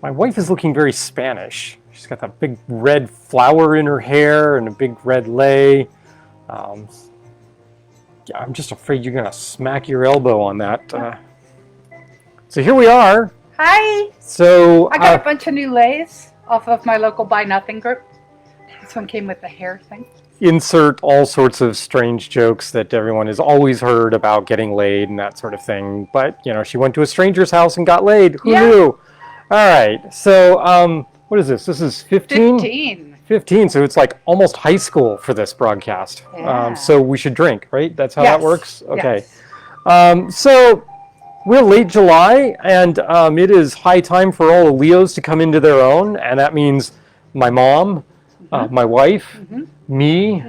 My wife is looking very Spanish. She's got that big red flower in her hair and a big red lei. I'm just afraid you're gonna smack your elbow on that. So here we are. Hi. So I got a bunch of new leis off of my local Buy Nothing group. This one came with the hair thing. Insert all sorts of strange jokes that everyone has always heard about getting laid and that sort of thing. But, you know, she went to a stranger's house and got laid. Who knew? All right. So, what is this? This is 15? 15. So it's like almost high school for this broadcast. Yeah. So we should drink, right? That's how that works? Okay. Yes. So we're late July, and it is high time for all the Leos to come into their own. And that means my mom, my wife, me,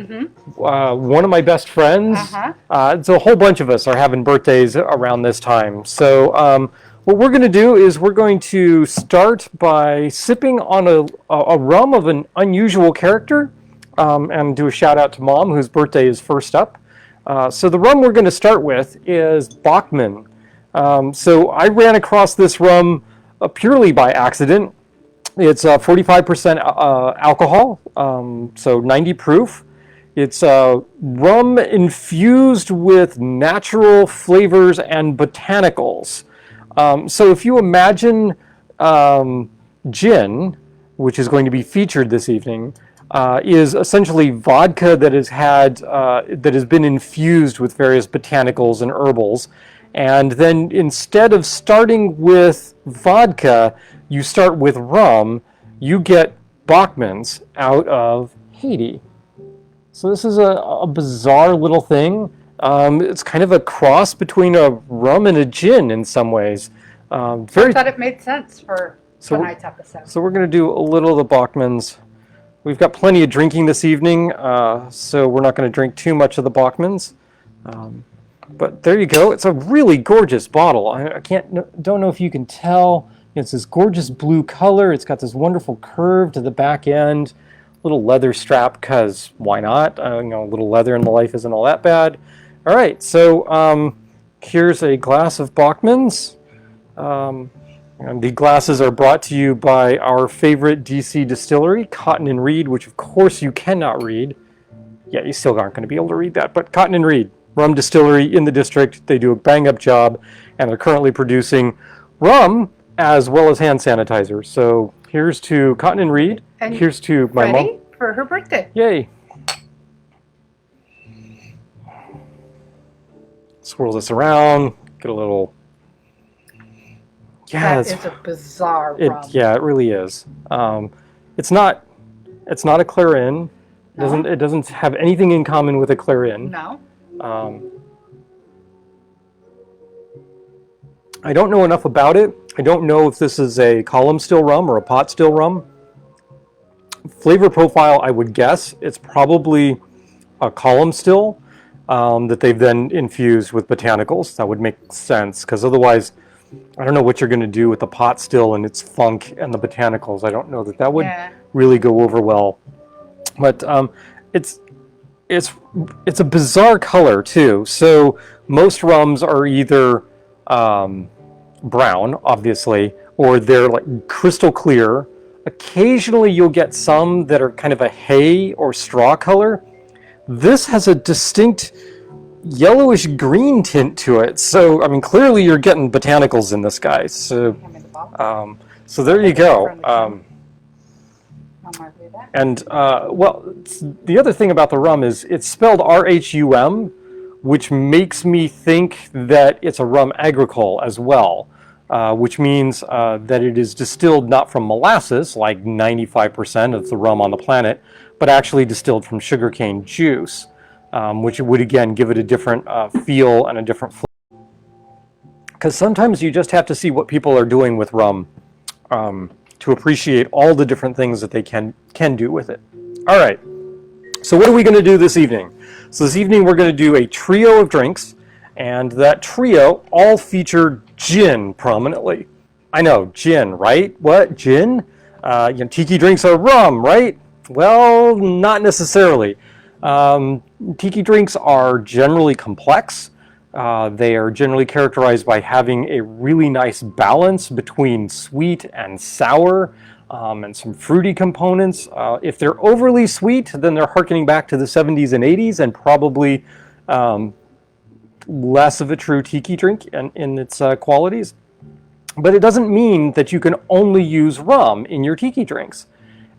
one of my best friends. So a whole bunch of us are having birthdays around this time. So what we're going to do is we're going to start by sipping on a rum of an unusual character, and do a shout out to Mom, whose birthday is first up. So the rum we're going to start with is Bachmann. So I ran across this rum purely by accident. It's 45% alcohol, so 90 proof. It's rum infused with natural flavors and botanicals. So if you imagine gin, which is going to be featured this evening, is essentially vodka that has been infused with various botanicals and herbals. And then instead of starting with vodka, you start with rum. You get Bachmann's out of Haiti. So this is a bizarre little thing. It's kind of a cross between a rum and a gin in some ways. I thought it made sense for tonight's episode. So we're going to do a little of the Bachmann's. We've got plenty of drinking this evening, so we're not going to drink too much of the Bachmann's. But there you go. It's a really gorgeous bottle. I don't know if you can tell. It's this gorgeous blue color. It's got this wonderful curve to the back end. Little leather strap, because why not? A little leather in the life isn't all that bad. All right, so here's a glass of Bachmann's. And the glasses are brought to you by our favorite DC distillery, Cotton and Reed, which of course you cannot read. Yeah, you still aren't going to be able to read that, but Cotton and Reed, rum distillery in the district. They do a bang-up job, and they're currently producing rum as well as hand sanitizer. So here's to Cotton and Reed. And here's to my mom. Ready for her birthday. Yay. Swirl this around. Get a little... Yeah, that is a bizarre rum. Yeah, it really is. It's not a Clarin. It doesn't have anything in common with a Clarin. No. I don't know enough about it. I don't know if this is a column still rum or a pot still rum. Flavor profile, I would guess it's probably a column still that they've then infused with botanicals. That would make sense, because otherwise, I don't know what you're going to do with the pot still and its funk and the botanicals. I don't know that would really go over well. But it's a bizarre color too. So most rums are either brown, obviously, or they're like crystal clear. Occasionally you'll get some that are kind of a hay or straw color. This has a distinct yellowish green tint to it. So, I mean, clearly you're getting botanicals in this guy. So, so there you go. And, well, the other thing about the rum is it's spelled R-H-U-M, which makes me think that it's a rum agricole as well, which means that it is distilled not from molasses, like 95% of the rum on the planet, but actually distilled from sugarcane juice, which would, again, give it a different feel and a different flavor. Because sometimes you just have to see what people are doing with rum to appreciate all the different things that they can do with it. All right, so what are we going to do this evening? So this evening we're going to do a trio of drinks, and that trio all feature gin prominently. I know, gin, right? What, gin? Tiki drinks are rum, right? Well, not necessarily. Tiki drinks are generally complex. They are generally characterized by having a really nice balance between sweet and sour, and some fruity components. If they're overly sweet, then they're harkening back to the 70s and 80s and probably less of a true tiki drink in its qualities. But it doesn't mean that you can only use rum in your tiki drinks.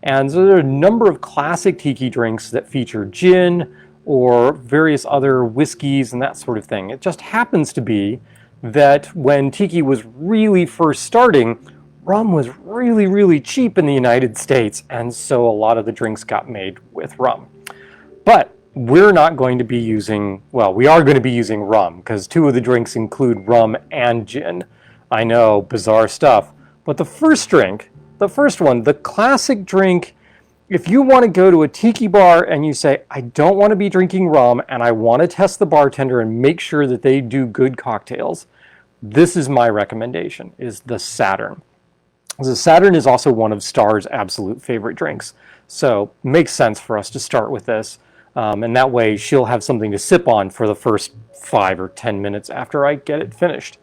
And so there are a number of classic tiki drinks that feature gin or various other whiskeys and that sort of thing. It just happens to be that when tiki was really first starting, rum was really, really cheap in the United States, and so a lot of the drinks got made with rum. But we're not going to be using, well, we are going to be using rum, because two of the drinks include rum and gin. I know, bizarre stuff. But the first drink, the first one, the classic drink, if you want to go to a tiki bar and you say, I don't want to be drinking rum and I want to test the bartender and make sure that they do good cocktails, this is my recommendation, is the Saturn. The Saturn is also one of Star's absolute favorite drinks. So it makes sense for us to start with this. And that way she'll have something to sip on for the first 5 or 10 minutes after I get it finished.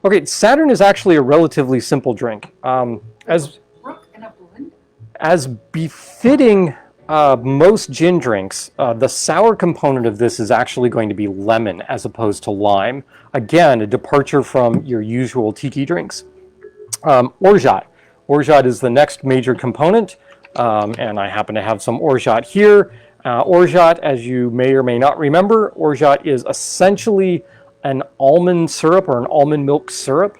Okay, Saturn is actually a relatively simple drink. As befitting most gin drinks, the sour component of this is actually going to be lemon as opposed to lime. Again, a departure from your usual tiki drinks. Orgeat. Orgeat is the next major component, and I happen to have some orgeat here. Orgeat, as you may or may not remember, orgeat is essentially an almond syrup or an almond milk syrup,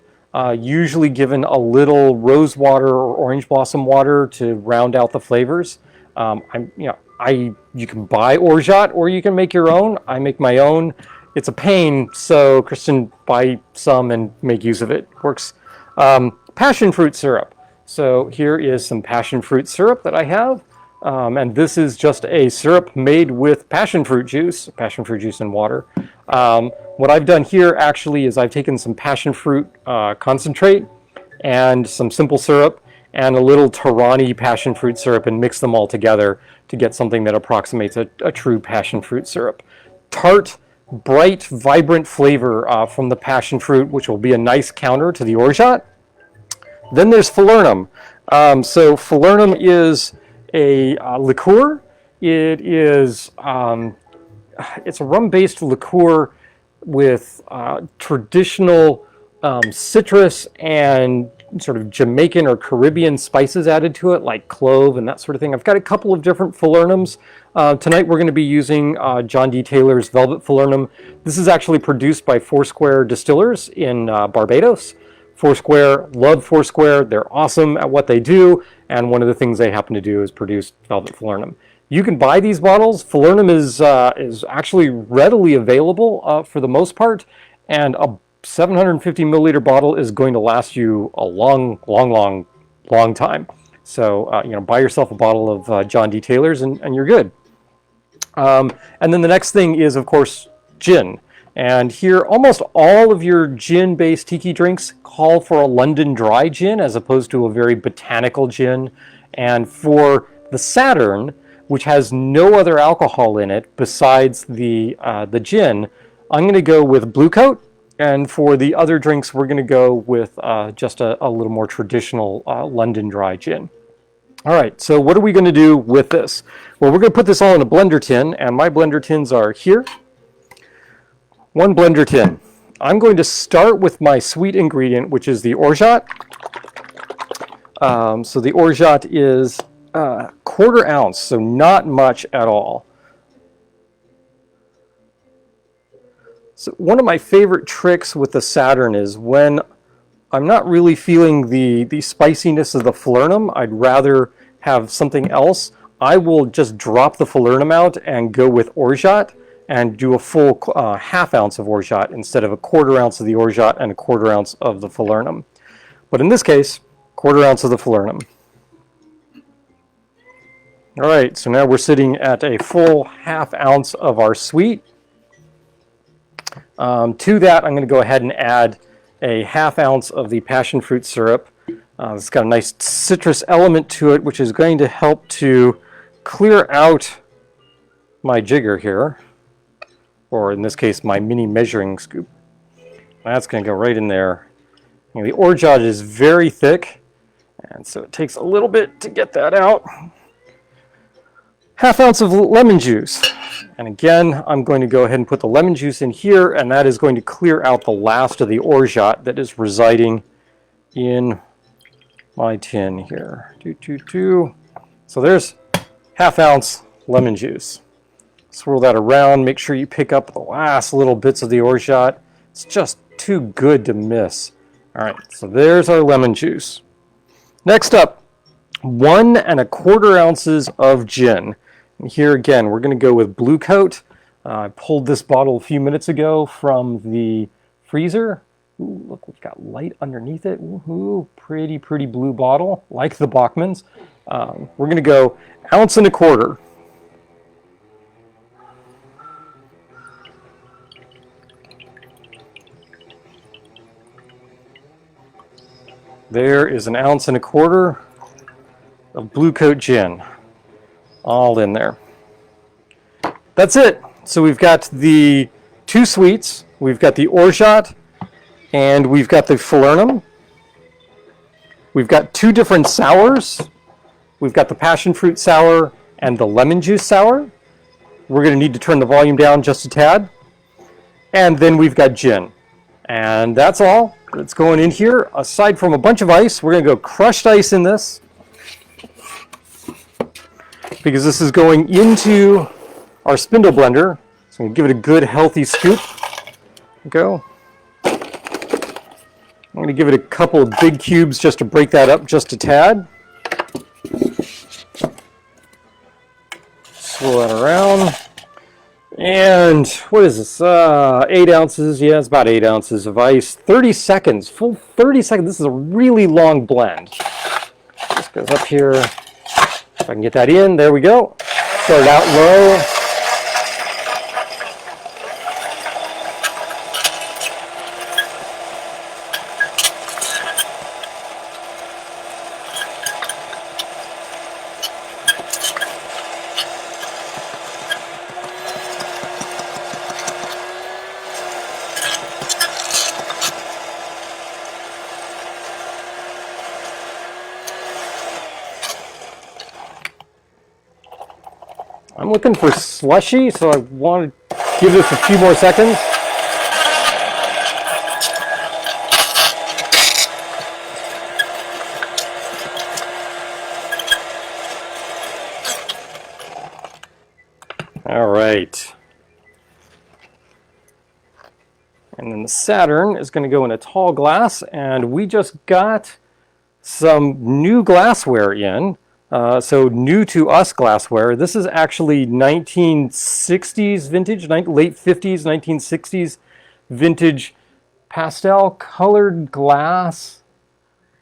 usually given a little rose water or orange blossom water to round out the flavors. You can buy orgeat or you can make your own. I make my own. It's a pain, so Kristen, buy some and make use of it. Works. Passion fruit syrup. So here is some passion fruit syrup that I have. And this is just a syrup made with passion fruit juice and water. What I've done here actually is I've taken some passion fruit concentrate and some simple syrup and a little Torani passion fruit syrup and mixed them all together to get something that approximates a true passion fruit syrup. Tart, bright, vibrant flavor from the passion fruit, which will be a nice counter to the orgeat. Then there's Falernum. So Falernum is a liqueur. It is it's a rum-based liqueur with traditional citrus and sort of Jamaican or Caribbean spices added to it, like clove and that sort of thing. I've got a couple of different Falernums. Tonight we're going to be using John D. Taylor's Velvet Falernum. This is actually produced by Foursquare Distillers in Barbados. Foursquare, love Foursquare. They're awesome at what they do, and one of the things they happen to do is produce Velvet Falernum. You can buy these bottles. Falernum is actually readily available for the most part, and a 750 milliliter bottle is going to last you a long time. So buy yourself a bottle of John D. Taylor's and you're good. And then the next thing is, of course, gin. And here, almost all of your gin-based tiki drinks call for a London dry gin as opposed to a very botanical gin. And for the Saturn, which has no other alcohol in it besides the gin, I'm going to go with Blue Coat. And for the other drinks, we're going to go with just a little more traditional London dry gin. All right, so what are we going to do with this? Well, we're going to put this all in a blender tin, and my blender tins are here. One blender tin. I'm going to start with my sweet ingredient, which is the orgeat. So the orgeat is a quarter ounce, so not much at all. So one of my favorite tricks with the Saturn is when I'm not really feeling the spiciness of the Falernum, I'd rather have something else, I will just drop the Falernum out and go with orgeat and do a full half ounce of orgeat instead of a quarter ounce of the orgeat and a quarter ounce of the Falernum. But in this case, quarter ounce of the Falernum. All right, so now we're sitting at a full half ounce of our sweet. To that, I'm going to go ahead and add a half ounce of the passion fruit syrup. It's got a nice citrus element to it, which is going to help to clear out my jigger here, or in this case, my mini measuring scoop. That's going to go right in there. And the orgeat is very thick, and so it takes a little bit to get that out. Half ounce of lemon juice. And again, I'm going to go ahead and put the lemon juice in here, and that is going to clear out the last of the orgeat that is residing in my tin here. So there's half ounce lemon juice. Swirl that around, make sure you pick up the last little bits of the orgeat. It's just too good to miss. All right, so there's our lemon juice. Next up, 1 1/4 ounces of gin. And here again, we're going to go with Blue Coat. I pulled this bottle a few minutes ago from the freezer. Ooh, look, we've got light underneath it. Ooh, pretty blue bottle, like the Bachmans. We're going to go 1 1/4 ounces. There is 1 1/4 ounces of Blue Coat gin, all in there. That's it. So we've got the 2 sweets, we've got the orgeat, and we've got the falernum. We've got 2 different sours. We've got the passion fruit sour and the lemon juice sour. We're going to need to turn the volume down just a tad. And then we've got gin. And that's all that's going in here. Aside from a bunch of ice, we're going to go crushed ice in this, because this is going into our spindle blender. So I'm going to give it a good healthy scoop. Go. I'm going to give it a couple of big cubes just to break that up just a tad. Swirl that around. And what is this? 8 ounces. Yeah, it's about 8 ounces of ice. 30 seconds. Full 30 seconds. This is a really long blend. This goes up here. If I can get that in. There we go. Start out low. I'm looking for slushy, so I want to give this a few more seconds. All right. And then the Saturn is going to go in a tall glass, and we just got some new glassware in. So new to us glassware. This is actually 1960s vintage, late 50s, 1960s vintage pastel colored glass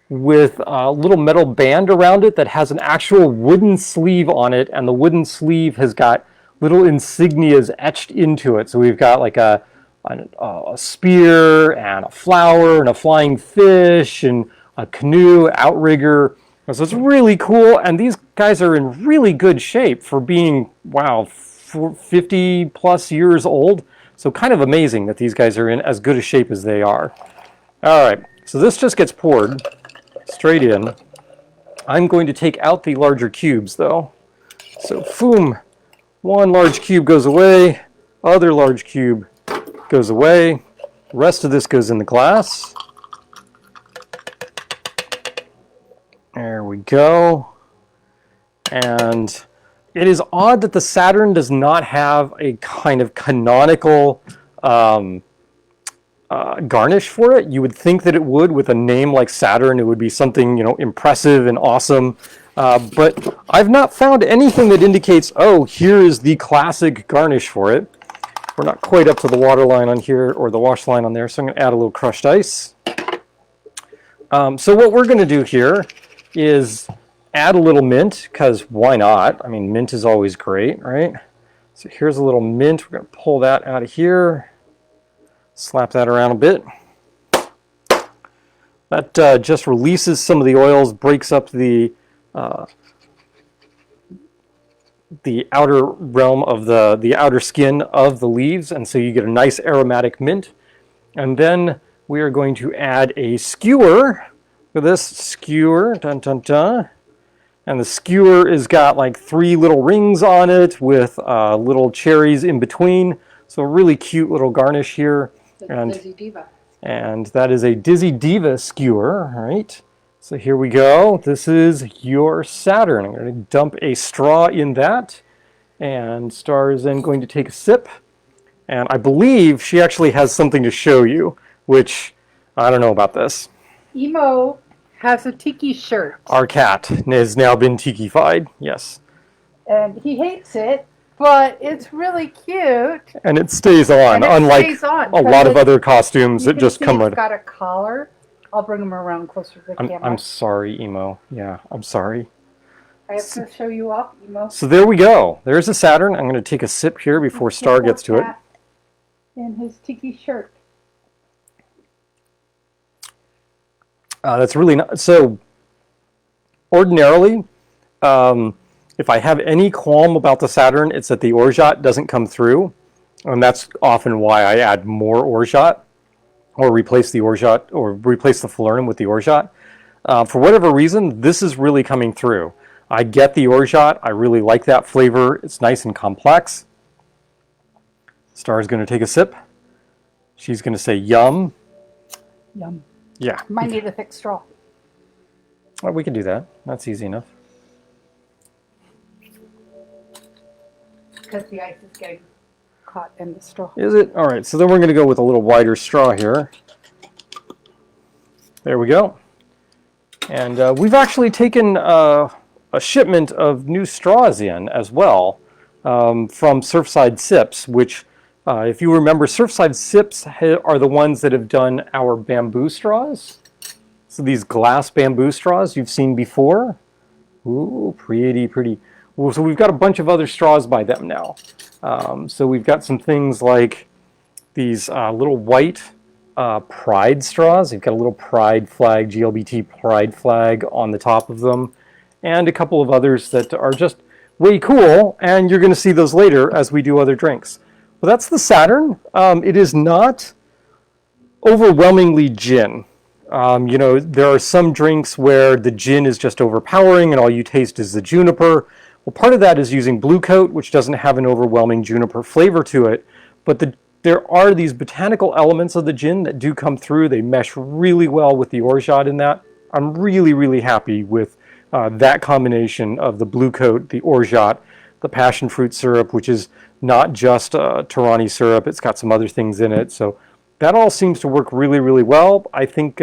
with a little metal band around it that has an actual wooden sleeve on it, and the wooden sleeve has got little insignias etched into it. So we've got like a spear and a flower and a flying fish and a canoe, outrigger. So it's really cool, and these guys are in really good shape for being, wow, 50 plus years old. So kind of amazing that these guys are in as good a shape as they are. All right, so this just gets poured straight in. I'm going to take out the larger cubes though. So boom, one large cube goes away, other large cube goes away. The rest of this goes in the glass. There we go. And it is odd that the Saturn does not have a kind of canonical garnish for it. You would think that it would, with a name like Saturn. It would be something, you know, impressive and awesome. But I've not found anything that indicates, oh, here is the classic garnish for it. We're not quite up to the water line on here, or the wash line on there, so I'm going to add a little crushed ice. So what we're going to do here is add a little mint, because why not? I mean, mint is always great, right? So here's a little mint. We're going to pull that out of here, slap that around a bit. That just releases some of the oils, breaks up the outer realm of the outer skin of the leaves, and so you get a nice aromatic mint. And then we are going to add a skewer. Look at this skewer, dun dun dun. And the skewer has got like 3 little rings on it with little cherries in between. So a really cute little garnish here. Dizzy Diva. And that is a Dizzy Diva skewer. All right. So here we go. This is your Saturn. I'm going to dump a straw in that. And Star is then going to take a sip. And I believe she actually has something to show you, which I don't know about this. Emo has a tiki shirt. Our cat has now been tiki-fied, yes. And he hates it, but it's really cute. And it stays on, unlike a lot of other costumes that just come right. It's got a collar. I'll bring him around closer to the camera. I'm sorry, Emo. Yeah, I'm sorry. I have to show you off, Emo. So there we go. There's a Saturn. I'm going to take a sip here before Star gets to it. In his tiki shirt. That's really not so. Ordinarily, if I have any qualm about the Saturn, it's that the orgeat doesn't come through, and that's often why I add more orgeat, or replace the orgeat, or replace the falernum with the orgeat. For whatever reason, this is really coming through. I get the orgeat. I really like that flavor. It's nice and complex. Star's going to take a sip. She's going to say yum. Yum. Yeah. Might need a thick straw. Well, we can do that. That's easy enough. Because the ice is getting caught in the straw. Is it? All right. So then we're going to go with a little wider straw here. There we go. And we've actually taken a shipment of new straws in as well from Surfside Sips, which, if you remember, Surfside Sips are the ones that have done our bamboo straws. So these glass bamboo straws you've seen before. Ooh, pretty, pretty. Well, so we've got a bunch of other straws by them now. So we've got some things like these little white Pride straws. They've got a little Pride flag, GLBT Pride flag on the top of them. And a couple of others that are just way cool. And you're going to see those later as we do other drinks. Well, that's the Saturn. It is not overwhelmingly gin. You know, there are some drinks where the gin is just overpowering and all you taste is the juniper. Well, part of that is using Blue Coat, which doesn't have an overwhelming juniper flavor to it. But there are these botanical elements of the gin that do come through. They mesh really well with the orgeat in that. I'm really, really happy with that combination of the Blue Coat, the orgeat, the passion fruit syrup, which is not just Torani syrup. It's got some other things in it. So that all seems to work really, really well. I think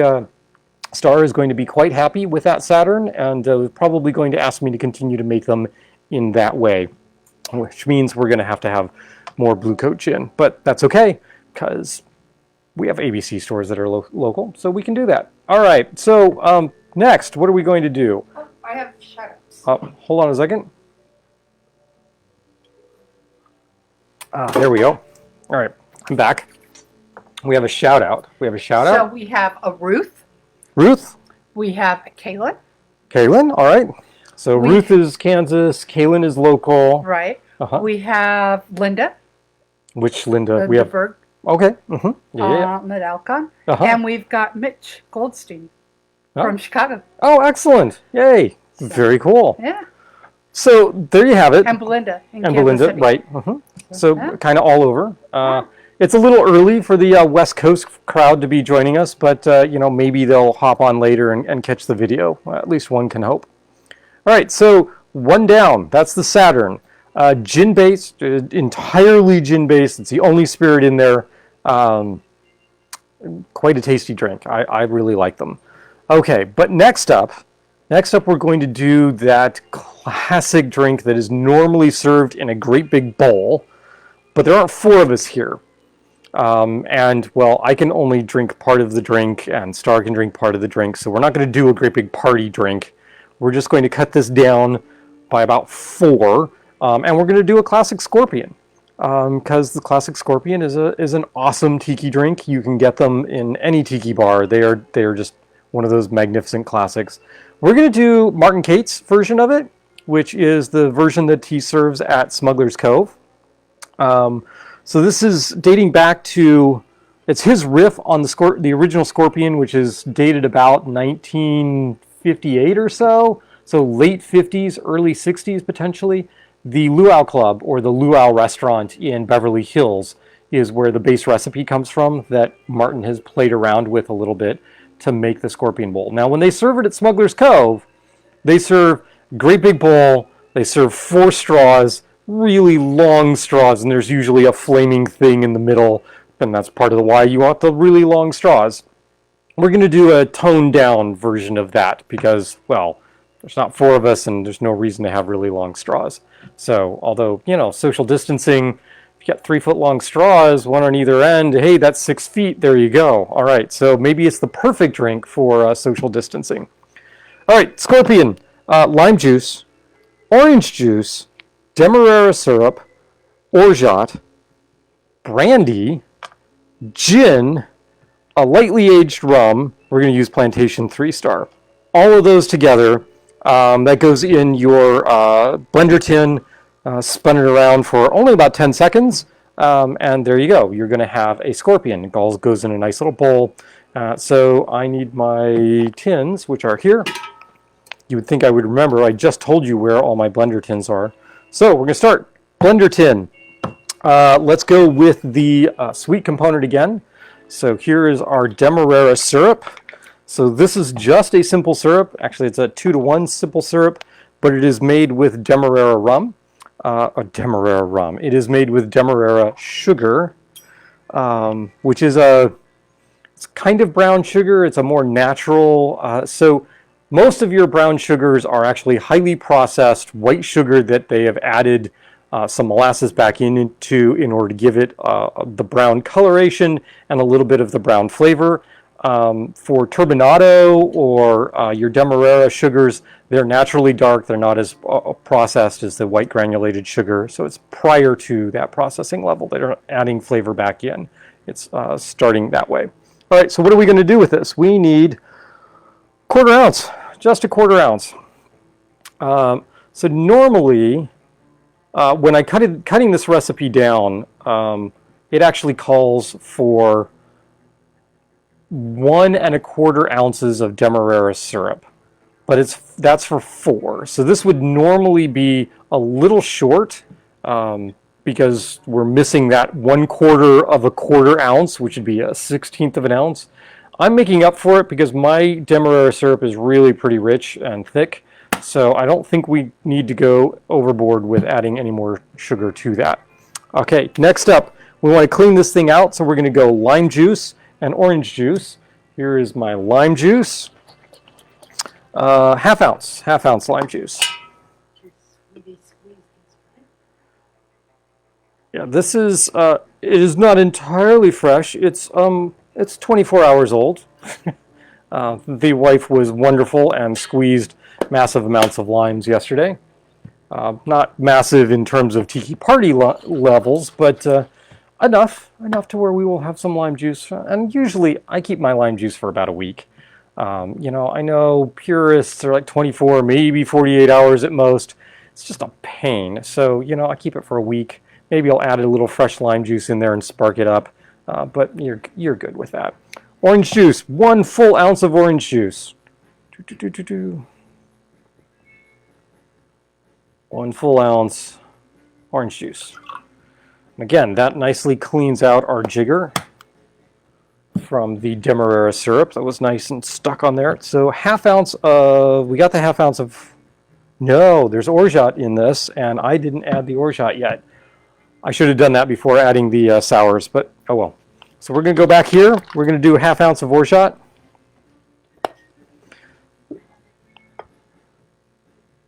Star is going to be quite happy with that Saturn and probably going to ask me to continue to make them in that way, which means we're going to have more Blue Coat gin. But that's okay because we have ABC stores that are local, so we can do that. All right, so next, what are we going to do? Oh, I have shout-outs. Hold on a second. There we go. All right, I'm back. We have a shout out. So we have a Ruth. Ruth. We have a Kaylin. Kaylin, all right. So Ruth is Kansas. Kaylin is local. Right. Uh-huh. We have Linda. Which Linda? We have. Berg, Okay. Mm-hmm. Yeah. Medalcon. Uh-huh. And we've got Mitch Goldstein from Chicago. Oh, excellent. Yay. So, very cool. Yeah. So there you have it. And Belinda. And Belinda, City. right. Mm-hmm. So kind of all over. It's a little early for the West Coast crowd to be joining us, but you know, maybe they'll hop on later and catch the video. At least one can hope. All right, so one down. That's the Saturn. Gin-based, entirely gin-based. It's the only spirit in there. Quite a tasty drink. I really like them. Okay, but next up we're going to do that classic drink that is normally served in a great big bowl, but there aren't 4 of us here. And, well, I can only drink part of the drink, and Star can drink part of the drink, so we're not going to do a great big party drink. We're just going to cut this down by about 4, and we're going to do a classic Scorpion, because the classic Scorpion is an awesome tiki drink. You can get them in any tiki bar. They are just one of those magnificent classics. We're going to do Martin Kate's version of it, which is the version that he serves at Smuggler's Cove. So this is dating back to It's his riff on the original Scorpion, which is dated about 1958 or so. So late 50s, early 60s potentially. The Luau Club, or the Luau Restaurant in Beverly Hills, is where the base recipe comes from that Martin has played around with a little bit to make the Scorpion Bowl. Now, when they serve it at Smuggler's Cove, they serve great big bowl. They serve 4 straws, really long straws, and there's usually a flaming thing in the middle, and that's part of the why you want the really long straws. We're going to do a toned down version of that because, well, there's not 4 of us, and there's no reason to have really long straws. So, although, you know, social distancing, if you got 3-foot long straws, one on either end, hey, that's 6 feet, there you go. All right, so maybe it's the perfect drink for social distancing. All right, Scorpion, lime juice, orange juice, Demerara syrup, orgeat, brandy, gin, a lightly aged rum. We're going to use Plantation 3-Star. All of those together, that goes in your blender tin, spun it around for only about 10 seconds, and there you go. You're going to have a Scorpion. It all goes in a nice little bowl. So I need my tins, which are here. You would think I would remember. I just told you where all my blender tins are. So we're going to start. Blender tin. Let's go with the sweet component again. So here is our Demerara syrup. So this is just a simple syrup. Actually, it's a 2-to-1 simple syrup, but it is made with Demerara rum. Demerara rum. It is made with Demerara sugar, which is it's kind of brown sugar. It's a more natural. So most of your brown sugars are actually highly processed white sugar that they have added some molasses back into in order to give it the brown coloration and a little bit of the brown flavor. For turbinado or your Demerara sugars, they're naturally dark. They're not as processed as the white granulated sugar. So it's prior to that processing level. They're adding flavor back in. It's starting that way. All right, so what are we going to do with this? We need 1/4 ounce, just a 1/4 ounce. So normally, when I cutting this recipe down, it actually calls for 1 1/4 ounces of Demerara syrup, but that's for 4. So this would normally be a little short because we're missing that 1/4 of a 1/4 ounce, which would be a 1/16 of an ounce. I'm making up for it because my Demerara syrup is really pretty rich and thick, so I don't think we need to go overboard with adding any more sugar to that. Okay, next up, we want to clean this thing out, so we're going to go lime juice and orange juice. Here is my lime juice, 1/2 ounce lime juice. Yeah, this is it is not entirely fresh. It's 24 hours old. The wife was wonderful and squeezed massive amounts of limes yesterday. Not massive in terms of tiki party levels, but enough to where we will have some lime juice. And usually I keep my lime juice for about a week. You know, I know purists are like 24, maybe 48 hours at most. It's just a pain. So, you know, I keep it for a week. Maybe I'll add a little fresh lime juice in there and spark it up. But you're good with that. Orange juice, 1 full ounce of orange juice. 1 full ounce orange juice. And again, that nicely cleans out our jigger from the Demerara syrup that was nice and stuck on there. So 1/2 ounce of, we got the 1/2 ounce of, no, there's orgeat in this, and I didn't add the orgeat yet. I should have done that before adding the sours, but oh well. So we're going to go back here. We're going to do 1/2 ounce of orgeat.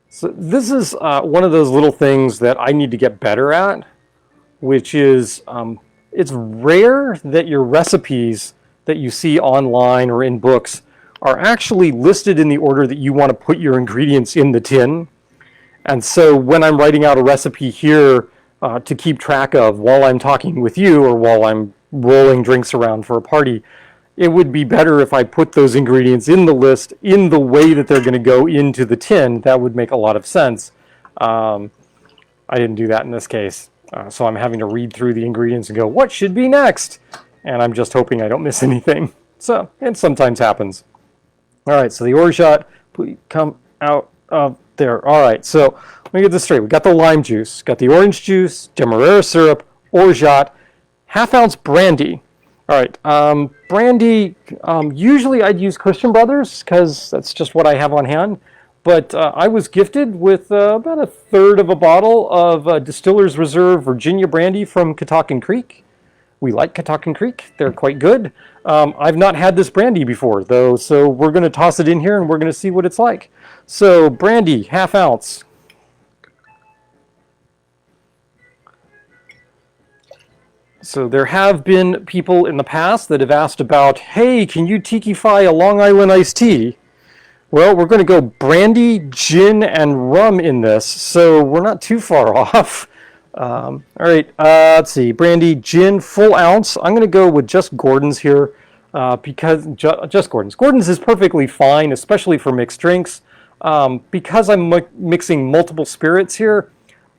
So this is one of those little things that I need to get better at, which is it's rare that your recipes that you see online or in books are actually listed in the order that you want to put your ingredients in the tin. And so when I'm writing out a recipe here to keep track of while I'm talking with you or while I'm rolling drinks around for a party, it would be better if I put those ingredients in the list in the way that they're going to go into the tin. That would make a lot of sense. I didn't do that in this case. So I'm having to read through the ingredients and go, what should be next? and I'm just hoping I don't miss anything. So it sometimes happens. All right, so the orgeat, please come out of there. All right, so let me get this straight. We got the lime juice, got the orange juice, Demerara syrup, orgeat, half-ounce brandy. All right, brandy, usually I'd use Christian Brothers because that's just what I have on hand. But I was gifted with about a third of a bottle of Distiller's Reserve Virginia brandy from Catoctin Creek. We like Catoctin Creek. They're quite good. I've not had this brandy before, though, so we're going to toss it in here and we're going to see what it's like. So, brandy, half-ounce. So there have been people in the past that have asked about, hey, can you tiki-fy a Long Island iced tea? Well, we're going to go brandy, gin, and rum in this, so we're not too far off. All right, let's see. Brandy, gin, full ounce. I'm going to go with just Gordon's here because just Gordon's. Gordon's is perfectly fine, especially for mixed drinks. Because I'm mixing multiple spirits here,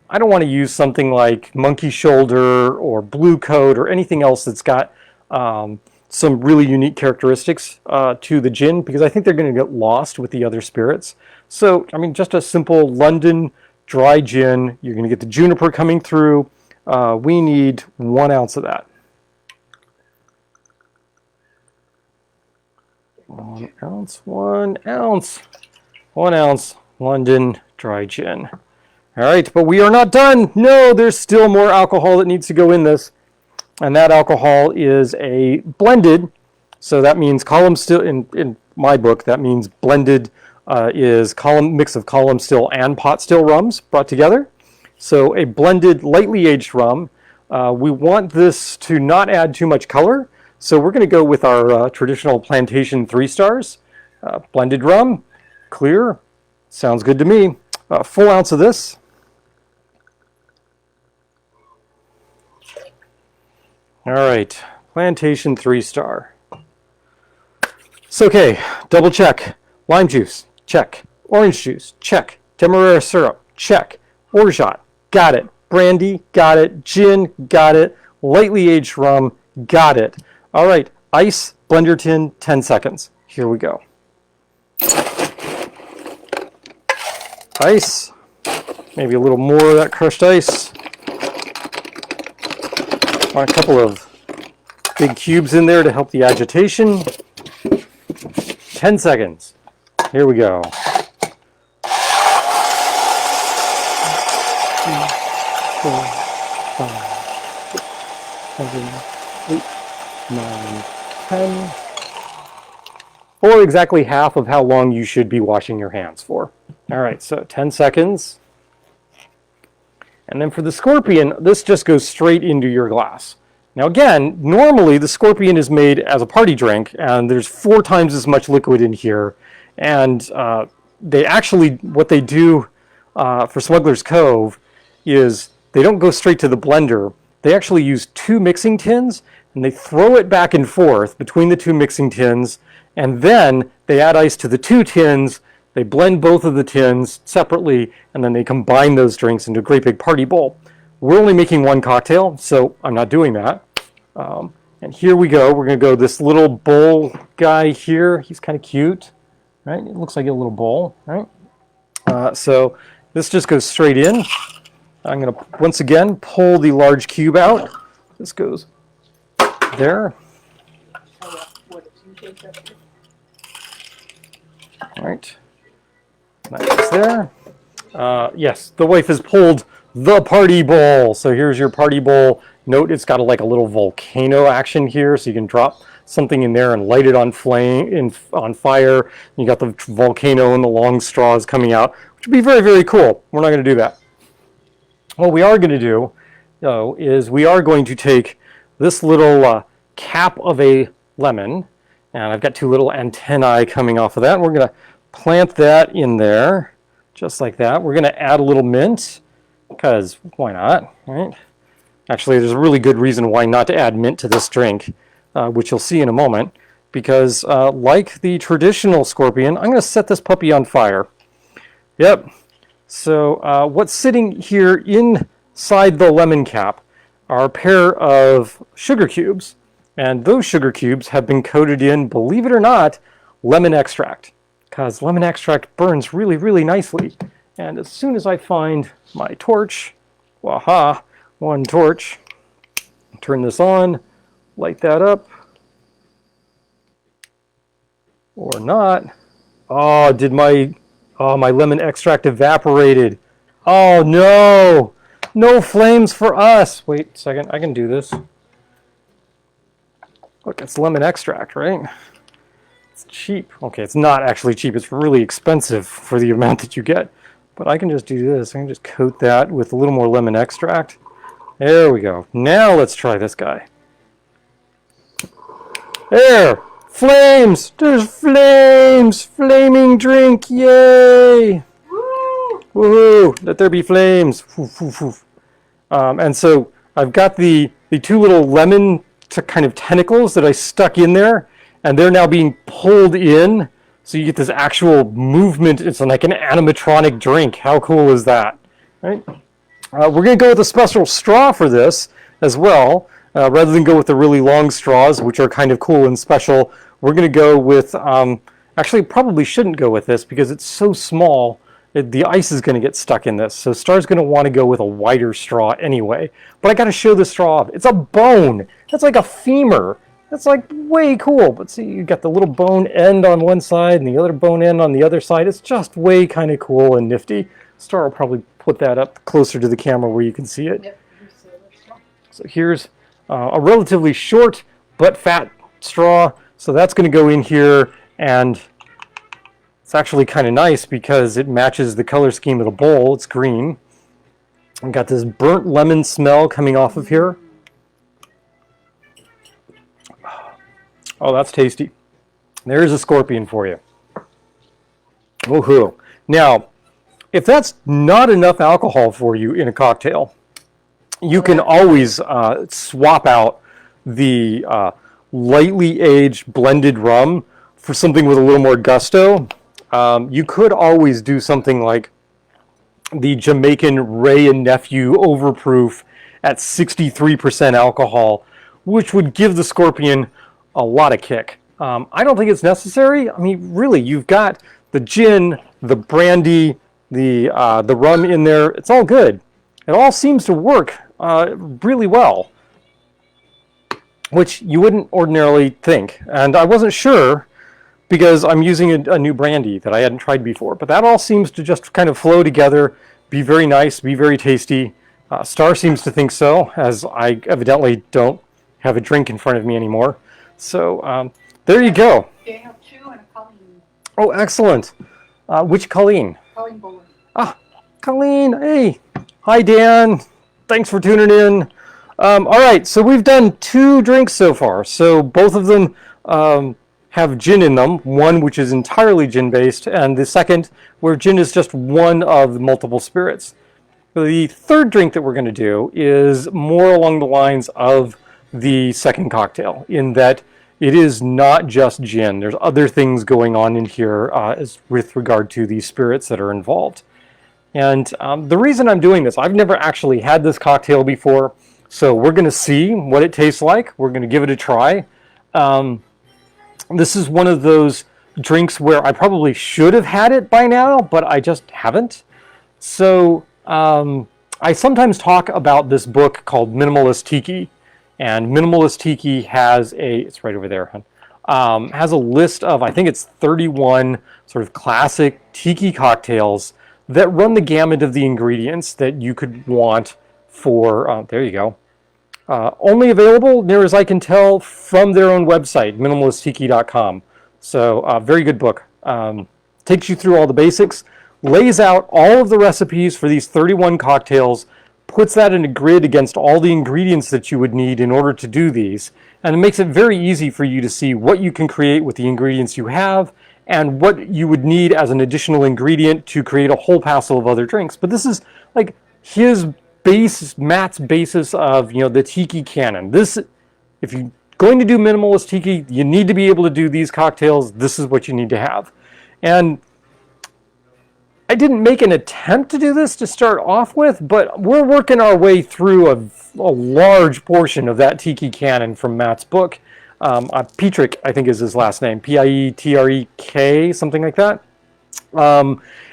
I don't want to use something like Monkey Shoulder or Blue Coat or anything else that's got some really unique characteristics to the gin, because I think they're going to get lost with the other spirits. So, I mean, just a simple London dry gin. You're going to get the juniper coming through. We need 1 ounce of that. 1 ounce, 1 ounce, 1 ounce London dry gin. All right, but we are not done. No, there's still more alcohol that needs to go in this. And that alcohol is a blended. So that means column still, in my book, that means blended is mix of column still and pot still rums brought together. So a blended lightly aged rum. We want this to not add too much color. So we're going to go with our traditional plantation 3 stars. Blended rum, clear, sounds good to me. Full ounce of this. All right, plantation 3 star. So, okay, double check. Lime juice, check. Orange juice, check. Demerara syrup, check. Orgeat, got it. Brandy, got it. Gin, got it. Lightly aged rum, got it. All right, ice, blender tin, 10 seconds. Here we go. Ice, maybe a little more of that crushed ice. A couple of big cubes in there to help the agitation. 10 seconds. Here we go. 3, 4, 5, 6, 7, 8, 9, 10. Or exactly half of how long you should be washing your hands for. All right, so 10 seconds. And then for the Scorpion, this just goes straight into your glass. Now again, normally the Scorpion is made as a party drink, and there's 4 times as much liquid in here. And they actually, what they do for Smuggler's Cove is they don't go straight to the blender. They actually use 2 mixing tins, and they throw it back and forth between the 2 mixing tins, and then they add ice to the 2 tins. They blend both of the tins separately, and then they combine those drinks into a great big party bowl. We're only making 1 cocktail, so I'm not doing that. And here we go. We're going to go this little bowl guy here. He's kind of cute, right? It looks like a little bowl, right? So this just goes straight in. I'm going to, once again, pull the large cube out. This goes there. All right. That goes there. Yes, the wife has pulled the party bowl. So here's your party bowl. Note it's got like a little volcano action here, so you can drop something in there and light it on on fire. You got the volcano and the long straws coming out, which would be very, very cool. We're not going to do that. What we are going to do, though, is we are going to take this little cap of a lemon, and I've got 2 little antennae coming off of that. We're going to plant that in there, just like that. We're going to add a little mint, because why not, right? Actually, there's a really good reason why not to add mint to this drink, which you'll see in a moment, because like the traditional Scorpion, I'm going to set this puppy on fire. Yep. So what's sitting here inside the lemon cap are a pair of sugar cubes. And those sugar cubes have been coated in, believe it or not, lemon extract, because lemon extract burns really, really nicely. And as soon as I find my torch, waha, one torch, turn this on, light that up, or not. Oh, my lemon extract evaporated. Oh no, no flames for us. Wait a second, I can do this. Look, it's lemon extract, right? It's cheap. Okay, it's not actually cheap. It's really expensive for the amount that you get. But I can just do this. I can just coat that with a little more lemon extract. There we go. Now let's try this guy. There! Flames! There's flames! Flaming drink! Yay! Woo! Woohoo! Let there be flames! Woof, woof, woof. And so I've got the two little lemon kind of tentacles that I stuck in there, and they're now being pulled in, so you get this actual movement. It's like an animatronic drink. How cool is that? Right? We're going to go with a special straw for this as well. Rather than go with the really long straws, which are kind of cool and special, we're going to go with, actually probably shouldn't go with this because it's so small, the ice is going to get stuck in this. So Star's going to want to go with a wider straw anyway. But I got to show the straw off. It's a bone. That's like a femur. That's like way cool. But see, you got the little bone end on one side and the other bone end on the other side. It's just way kind of cool and nifty. Star will probably put that up closer to the camera where you can see it. Yep. So here's a relatively short but fat straw. So that's going to go in here, and it's actually kind of nice because it matches the color scheme of the bowl. It's green. I've got this burnt lemon smell coming off of here. Oh, that's tasty. There's a scorpion for you. Woohoo. Now, if that's not enough alcohol for you in a cocktail, you can always swap out the lightly aged blended rum for something with a little more gusto. You could always do something like the Jamaican Ray and Nephew Overproof at 63% alcohol, which would give the scorpion a lot of kick. I don't think it's necessary. I mean, really, you've got the gin, the brandy, the rum in there. It's all good. It all seems to work really well, which you wouldn't ordinarily think. And I wasn't sure because I'm using a new brandy that I hadn't tried before. But that all seems to just kind of flow together, be very nice, be very tasty. Star seems to think so, as I evidently don't have a drink in front of me anymore. So there you go. Daniel Chu and a Colleen. Oh, excellent. Which Colleen? Colleen Bowler. Ah, Colleen. Hey. Hi, Dan. Thanks for tuning in. All right, so we've done 2 drinks so far. So both of them have gin in them, one which is entirely gin-based, and the second where gin is just one of the multiple spirits. The third drink that we're going to do is more along the lines of the second cocktail, in that it is not just gin. There's other things going on in here as with regard to the spirits that are involved. And the reason I'm doing this, I've never actually had this cocktail before, so we're going to see what it tastes like. We're going to give it a try. This is one of those drinks where I probably should have had it by now, but I just haven't. So I sometimes talk about this book called Minimalist Tiki, and Minimalist Tiki has it's right over there, hon, has a list of, I think it's 31 sort of classic tiki cocktails that run the gamut of the ingredients that you could want for, there you go. Only available, near as I can tell, from their own website, minimalisttiki.com. So, very good book. Takes you through all the basics, lays out all of the recipes for these 31 cocktails, puts that in a grid against all the ingredients that you would need in order to do these, and it makes it very easy for you to see what you can create with the ingredients you have and what you would need as an additional ingredient to create a whole passel of other drinks. But this is like his Matt's basis of, the tiki canon. This, if you're going to do minimalist tiki, you need to be able to do these cocktails. This is what you need to have. And I didn't make an attempt to do this to start off with, but we're working our way through a large portion of that tiki canon from Matt's book. Pietrek, I think is his last name, Pietrek, something like that.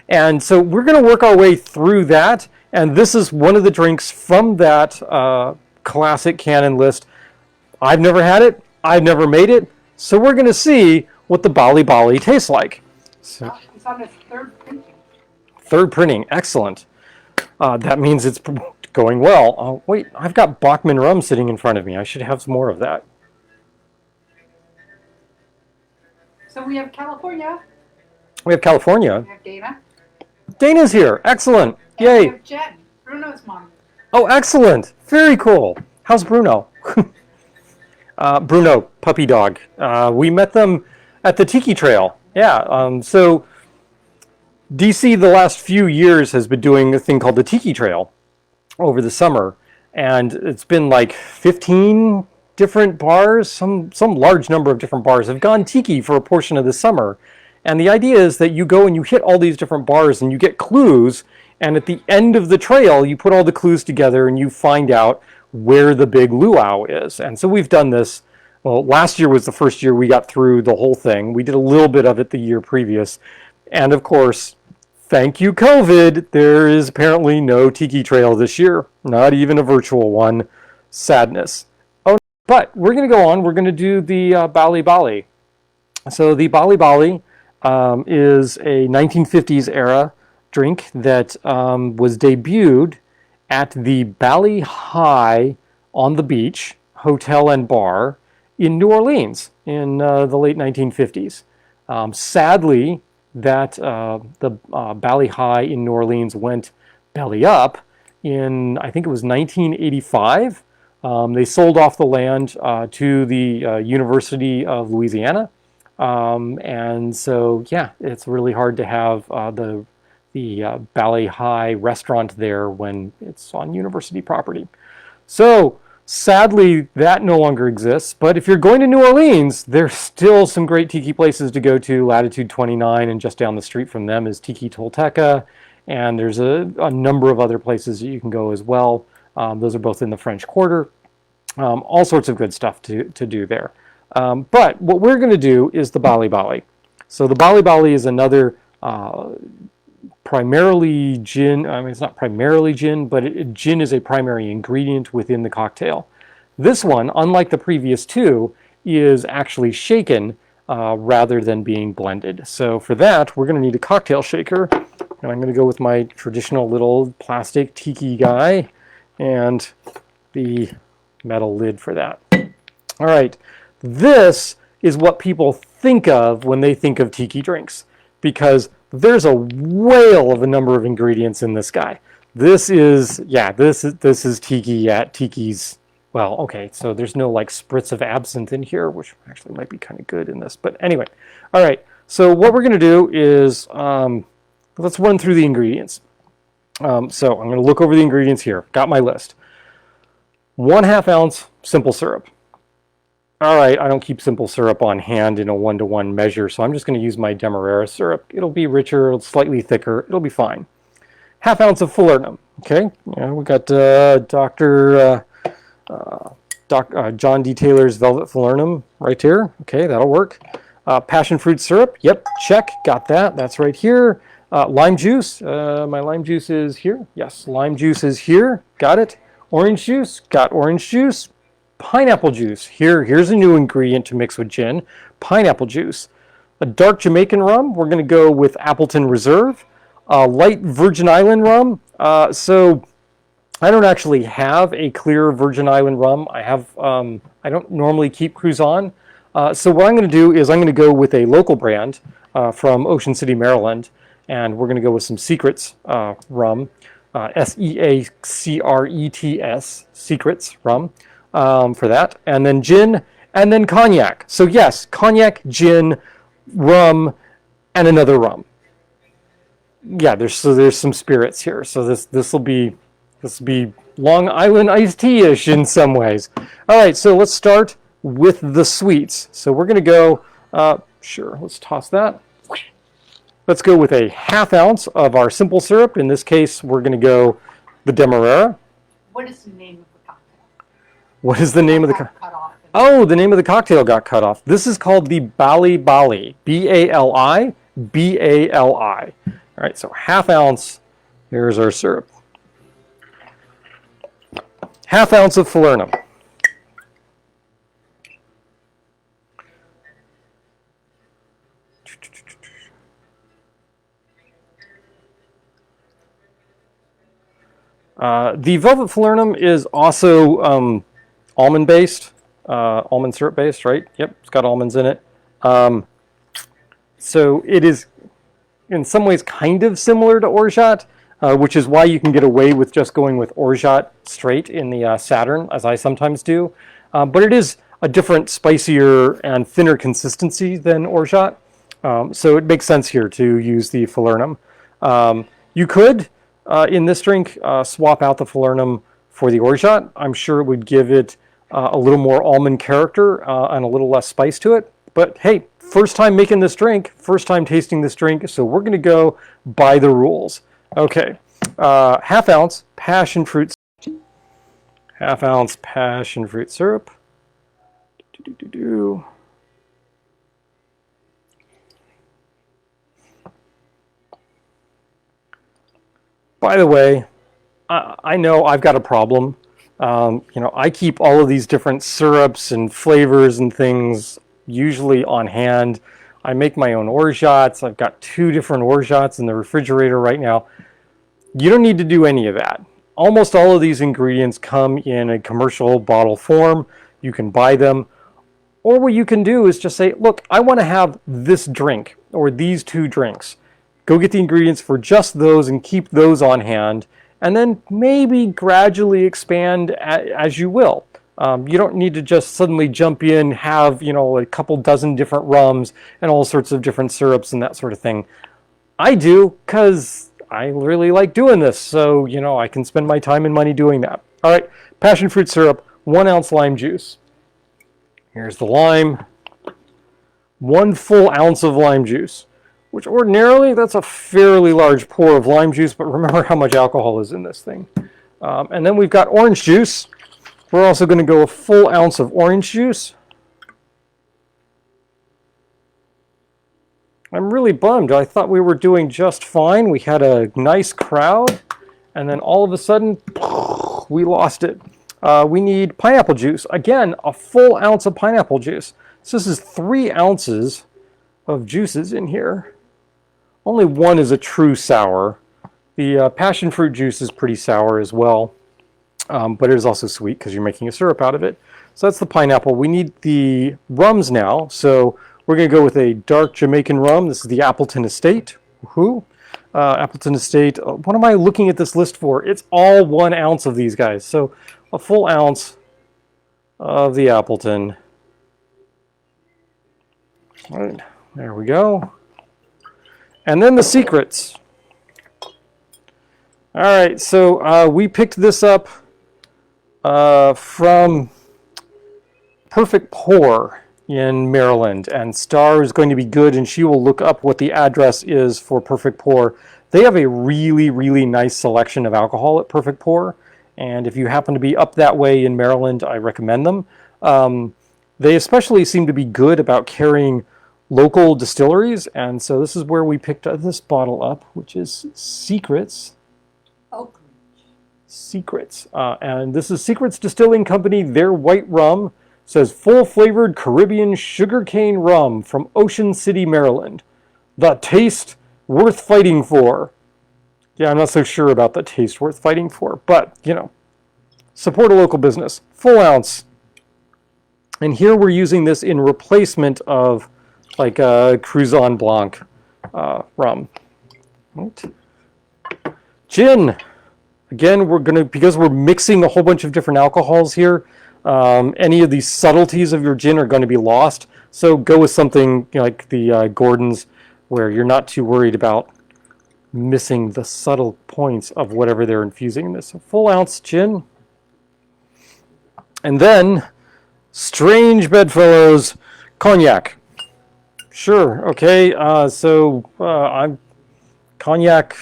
And so we're going to work our way through that, and this is one of the drinks from that classic canon list. I've never had it, I've never made it, so we're going to see what the Bali Bali tastes like. So, it's on its third printing. third printing, excellent. That means it's going well. Wait, I've got Bachman rum sitting in front of me. I should have some more of that. So we have California. We have California. We have Dana. Dana's here. Excellent. And Yay. we have Jen, Bruno's mom. Oh, excellent. Very cool. How's Bruno? Bruno, puppy dog. We met them at the Tiki Trail. Yeah. So DC the last few years has been doing a thing called the Tiki Trail over the summer. And it's been like 15 different bars, some large number of different bars have gone tiki for a portion of the summer. And the idea is that you go and you hit all these different bars and you get clues, and at the end of the trail you put all the clues together and you find out where the big luau is. And so we've done this, well, last year was the first year we got through the whole thing. We did a little bit of it the year previous. And of course, thank you COVID, there is apparently no tiki trail this year, not even a virtual one. Sadness. Oh, but we're going to go on, we're going to do the Bali Bali. So the Bali Bali is a 1950s era drink that was debuted at the Bali High on the Beach Hotel and Bar in New Orleans in the late 1950s. Sadly, that the Bali High in New Orleans went belly up in, I think it was 1985. They sold off the land to the University of Louisiana. And so, yeah, it's really hard to have the Bali High restaurant there when it's on university property. So, sadly, that no longer exists. But if you're going to New Orleans, there's still some great tiki places to go to. Latitude 29, and just down the street from them is Tiki Tolteca. And there's a number of other places that you can go as well. Those are both in the French Quarter. All sorts of good stuff to do there. But what we're going to do is the Bali Bali. So the Bali Bali is another primarily gin. I mean, it's not primarily gin, but gin is a primary ingredient within the cocktail. This one, unlike the previous two, is actually shaken rather than being blended. So for that, we're going to need a cocktail shaker. And I'm going to go with my traditional little plastic tiki guy and the metal lid for that. All right. This is what people think of when they think of tiki drinks, because there's a whale of a number of ingredients in this guy. This is tiki at Tiki's. Well, okay, so there's no like spritz of absinthe in here, which actually might be kind of good in this. But anyway, all right. So what we're going to do is let's run through the ingredients. So I'm going to look over the ingredients here. Got my list. 1/2 ounce simple syrup. All right, I don't keep simple syrup on hand in a 1-to-1 measure, so I'm just going to use my Demerara syrup. It'll be richer, slightly thicker. It'll be fine. 1/2 ounce of Falernum. Okay, we got John D. Taylor's Velvet Falernum right here. Okay, that'll work. Passion fruit syrup. Yep, check. Got that. That's right here. Lime juice. My lime juice is here. Yes, lime juice is here. Got it. Orange juice. Got orange juice. Pineapple juice. Here's a new ingredient to mix with gin. Pineapple juice. A dark Jamaican rum. We're going to go with Appleton Reserve. Light Virgin Island rum. So I don't actually have a clear Virgin Island rum. I don't normally keep Cruzan. So what I'm going to do is I'm going to go with a local brand from Ocean City, Maryland. And we're going to go with some Secrets rum. Seacrets, Secrets rum. For that, and then gin, and then cognac. So yes, cognac, gin, rum, and another rum. Yeah, there's some spirits here. So this will be Long Island iced tea-ish in some ways. All right, so let's start with the sweets. So we're going to go. Sure, let's toss that. Let's go with a ½ ounce of our simple syrup. In this case, we're going to go the Demerara. What is the name of the cocktail? What is the name of the cocktail? Cut off. Oh, the name of the cocktail got cut off. This is called the Bali Bali. B-A-L-I, B-A-L-I. All right, so ½ ounce. Here's our syrup. ½ ounce of Falernum. The Velvet Falernum is also almond-based, almond syrup-based, right? Yep, it's got almonds in it. So it is, in some ways, kind of similar to orgeat, which is why you can get away with just going with orgeat straight in the Saturn, as I sometimes do. But it is a different, spicier, and thinner consistency than orgeat. So it makes sense here to use the Falernum. You could, in this drink, swap out the Falernum for the orgeat. I'm sure it would give it a little more almond character and a little less spice to it. But hey, first time making this drink, first time tasting this drink, so we're going to go by the rules. Okay, ½ ounce passion fruit, ½ ounce passion fruit syrup. By the way, I know I've got a problem. I keep all of these different syrups and flavors and things usually on hand. I make my own orgeats. I've got 2 different orgeats in the refrigerator right now. You don't need to do any of that. Almost all of these ingredients come in a commercial bottle form. You can buy them. Or what you can do is just say, look, I want to have this drink or these 2 drinks. Go get the ingredients for just those and keep those on hand, and then maybe gradually expand as you will. You don't need to just suddenly jump in, have a couple dozen different rums and all sorts of different syrups and that sort of thing. I do because I really like doing this, so I can spend my time and money doing that. All right, passion fruit syrup, 1 ounce lime juice. Here's the lime. 1 full ounce of lime juice, which ordinarily that's a fairly large pour of lime juice, but remember how much alcohol is in this thing. And then we've got orange juice. We're also going to go a full ounce of orange juice. I'm really bummed. I thought we were doing just fine. We had a nice crowd, and then all of a sudden, we lost it. We need pineapple juice. Again, a full ounce of pineapple juice. So this is 3 ounces of juices in here. Only 1 is a true sour. The passion fruit juice is pretty sour as well, but it is also sweet because you're making a syrup out of it. So that's the pineapple. We need the rums now. So we're going to go with a dark Jamaican rum. This is the Appleton Estate. Woohoo! Appleton Estate. What am I looking at this list for? It's all 1 ounce of these guys. So a full ounce of the Appleton. All right, there we go. And then the secrets. All right, so we picked this up from Perfect Pour in Maryland, and Star is going to be good, and she will look up what the address is for Perfect Pour. They have a really, really nice selection of alcohol at Perfect Pour, and if you happen to be up that way in Maryland, I recommend them. They especially seem to be good about carrying local distilleries, and so this is where we picked this bottle up, which is Secrets. Oak Ridge. Secrets. And this is Secrets Distilling Company. Their white rum says full-flavored Caribbean sugarcane rum from Ocean City, Maryland. The taste worth fighting for. Yeah, I'm not so sure about the taste worth fighting for, but, support a local business. Full ounce. And here we're using this in replacement of like a Cruzon Blanc rum. Right. Gin. Again, we're going to, because we're mixing a whole bunch of different alcohols here, any of these subtleties of your gin are going to be lost. So go with something like the Gordon's, where you're not too worried about missing the subtle points of whatever they're infusing in this. So full ounce gin. And then, strange bedfellows, cognac. Sure. Okay. I'm cognac.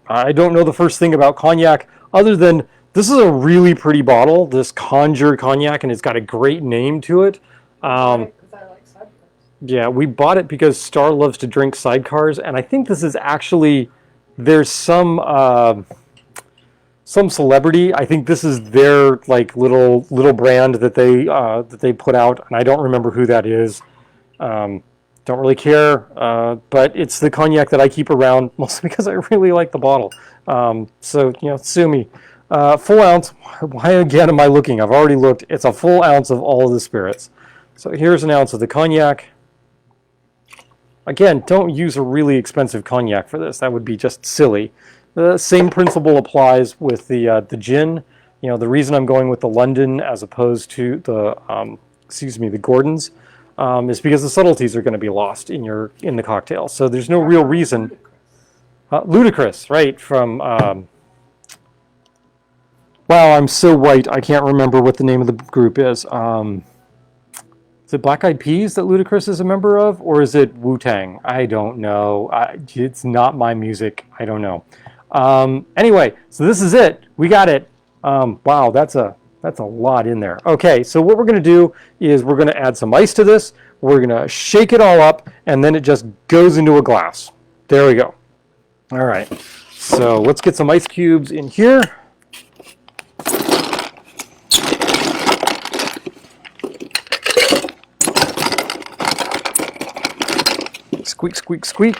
I don't know the first thing about cognac other than this is a really pretty bottle. This Conjure cognac, and it's got a great name to it. Because I like sidebars. Yeah, we bought it because Star loves to drink sidecars, and I think this is actually there's some celebrity. I think this is their like little brand that they put out, and I don't remember who that is. Don't really care, but it's the cognac that I keep around mostly because I really like the bottle. So sue me. Full ounce. Why again am I looking? I've already looked. It's a full ounce of all of the spirits. So here's an ounce of the cognac. Again, don't use a really expensive cognac for this. That would be just silly. The same principle applies with the gin. The reason I'm going with the London as opposed to the Gordon's is because the subtleties are going to be lost in the cocktail. So there's no real reason. Ludicrous, right? From wow, I'm so white. I can't remember what the name of the group is. Is it Black Eyed Peas that Ludacris is a member of, or is it Wu-Tang? I don't know. It's not my music. I don't know. Anyway, so this is it. We got it. Wow, that's a lot in there. Okay, so what we're going to do is we're going to add some ice to this. We're going to shake it all up, and then it just goes into a glass. There we go. All right, so let's get some ice cubes in here. Squeak, squeak, squeak.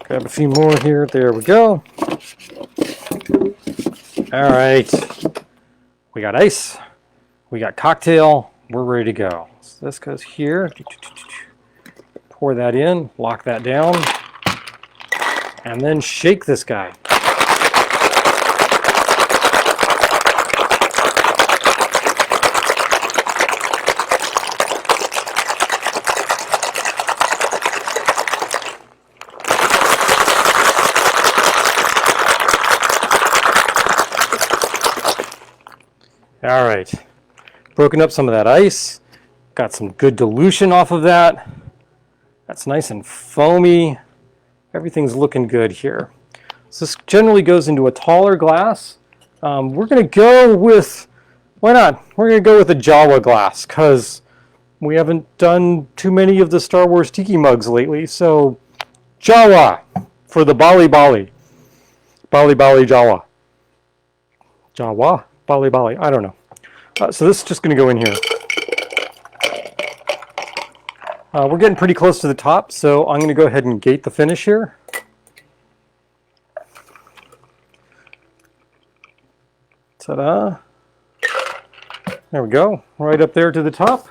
Grab a few more here. There we go. All right. We got ice. We got cocktail. We're ready to go. So this goes here. Pour that in. Lock that down. And then shake this guy. All right, broken up some of that ice, got some good dilution off of that. That's nice and foamy. Everything's looking good here. So this generally goes into a taller glass. We're gonna go with, why not? We're gonna go with a Jawa glass because we haven't done too many of the Star Wars tiki mugs lately. So Jawa for the Bali Bali. Bali Bali Jawa. Jawa? Bali Bali, I don't know. So this is just going to go in here. We're getting pretty close to the top, so I'm going to go ahead and gate the finish here. Ta-da. There we go, right up there to the top.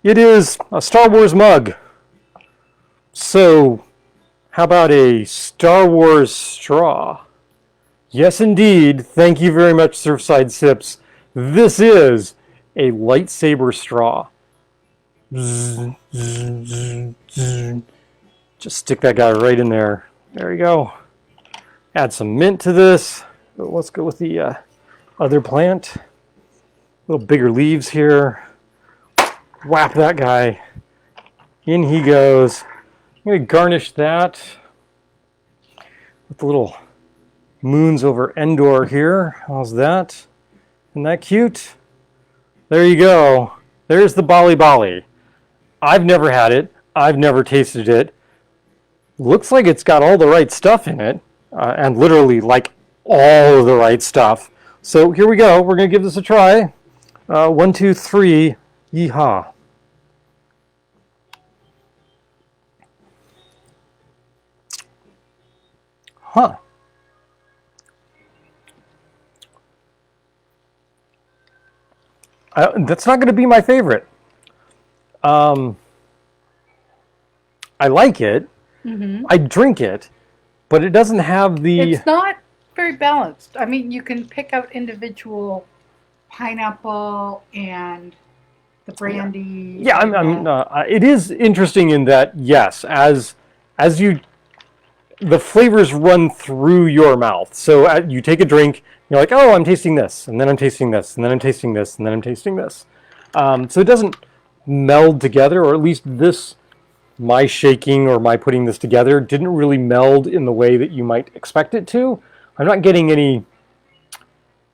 It is a Star Wars mug. So how about a Star Wars straw? Yes, indeed. Thank you very much, Surfside Sips. This is a lightsaber straw. Just stick that guy right in there. There you go. Add some mint to this. Let's go with the other plant. A little bigger leaves here. Whap that guy. In he goes. I'm going to garnish that with a little moons over Endor here. How's that? Isn't that cute? There you go. There's the Bali Bali. I've never had it. I've never tasted it. Looks like it's got all the right stuff in it. And literally like all of the right stuff. So here we go. We're going to give this a try. 1, 2, 3. Yeehaw. Huh. That's not going to be my favorite. I like it. Mm-hmm. I drink it, but it doesn't have the... It's not very balanced. I mean, you can pick out individual pineapple and the brandy. Yeah, it is interesting in that, yes, as you... the flavors run through your mouth. So you take a drink, you're like, oh, I'm tasting this, and then I'm tasting this, and then I'm tasting this, and then I'm tasting this. So it doesn't meld together, or at least my shaking or my putting this together didn't really meld in the way that you might expect it to. I'm not getting any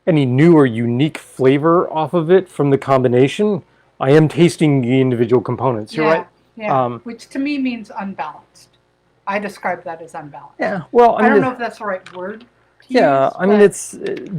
new or unique flavor off of it from the combination. I am tasting the individual components. You're right. Yeah, which to me means unbalanced. I describe that as unbalanced. Yeah, well, I don't know if that's the right word. Yeah, use, I mean,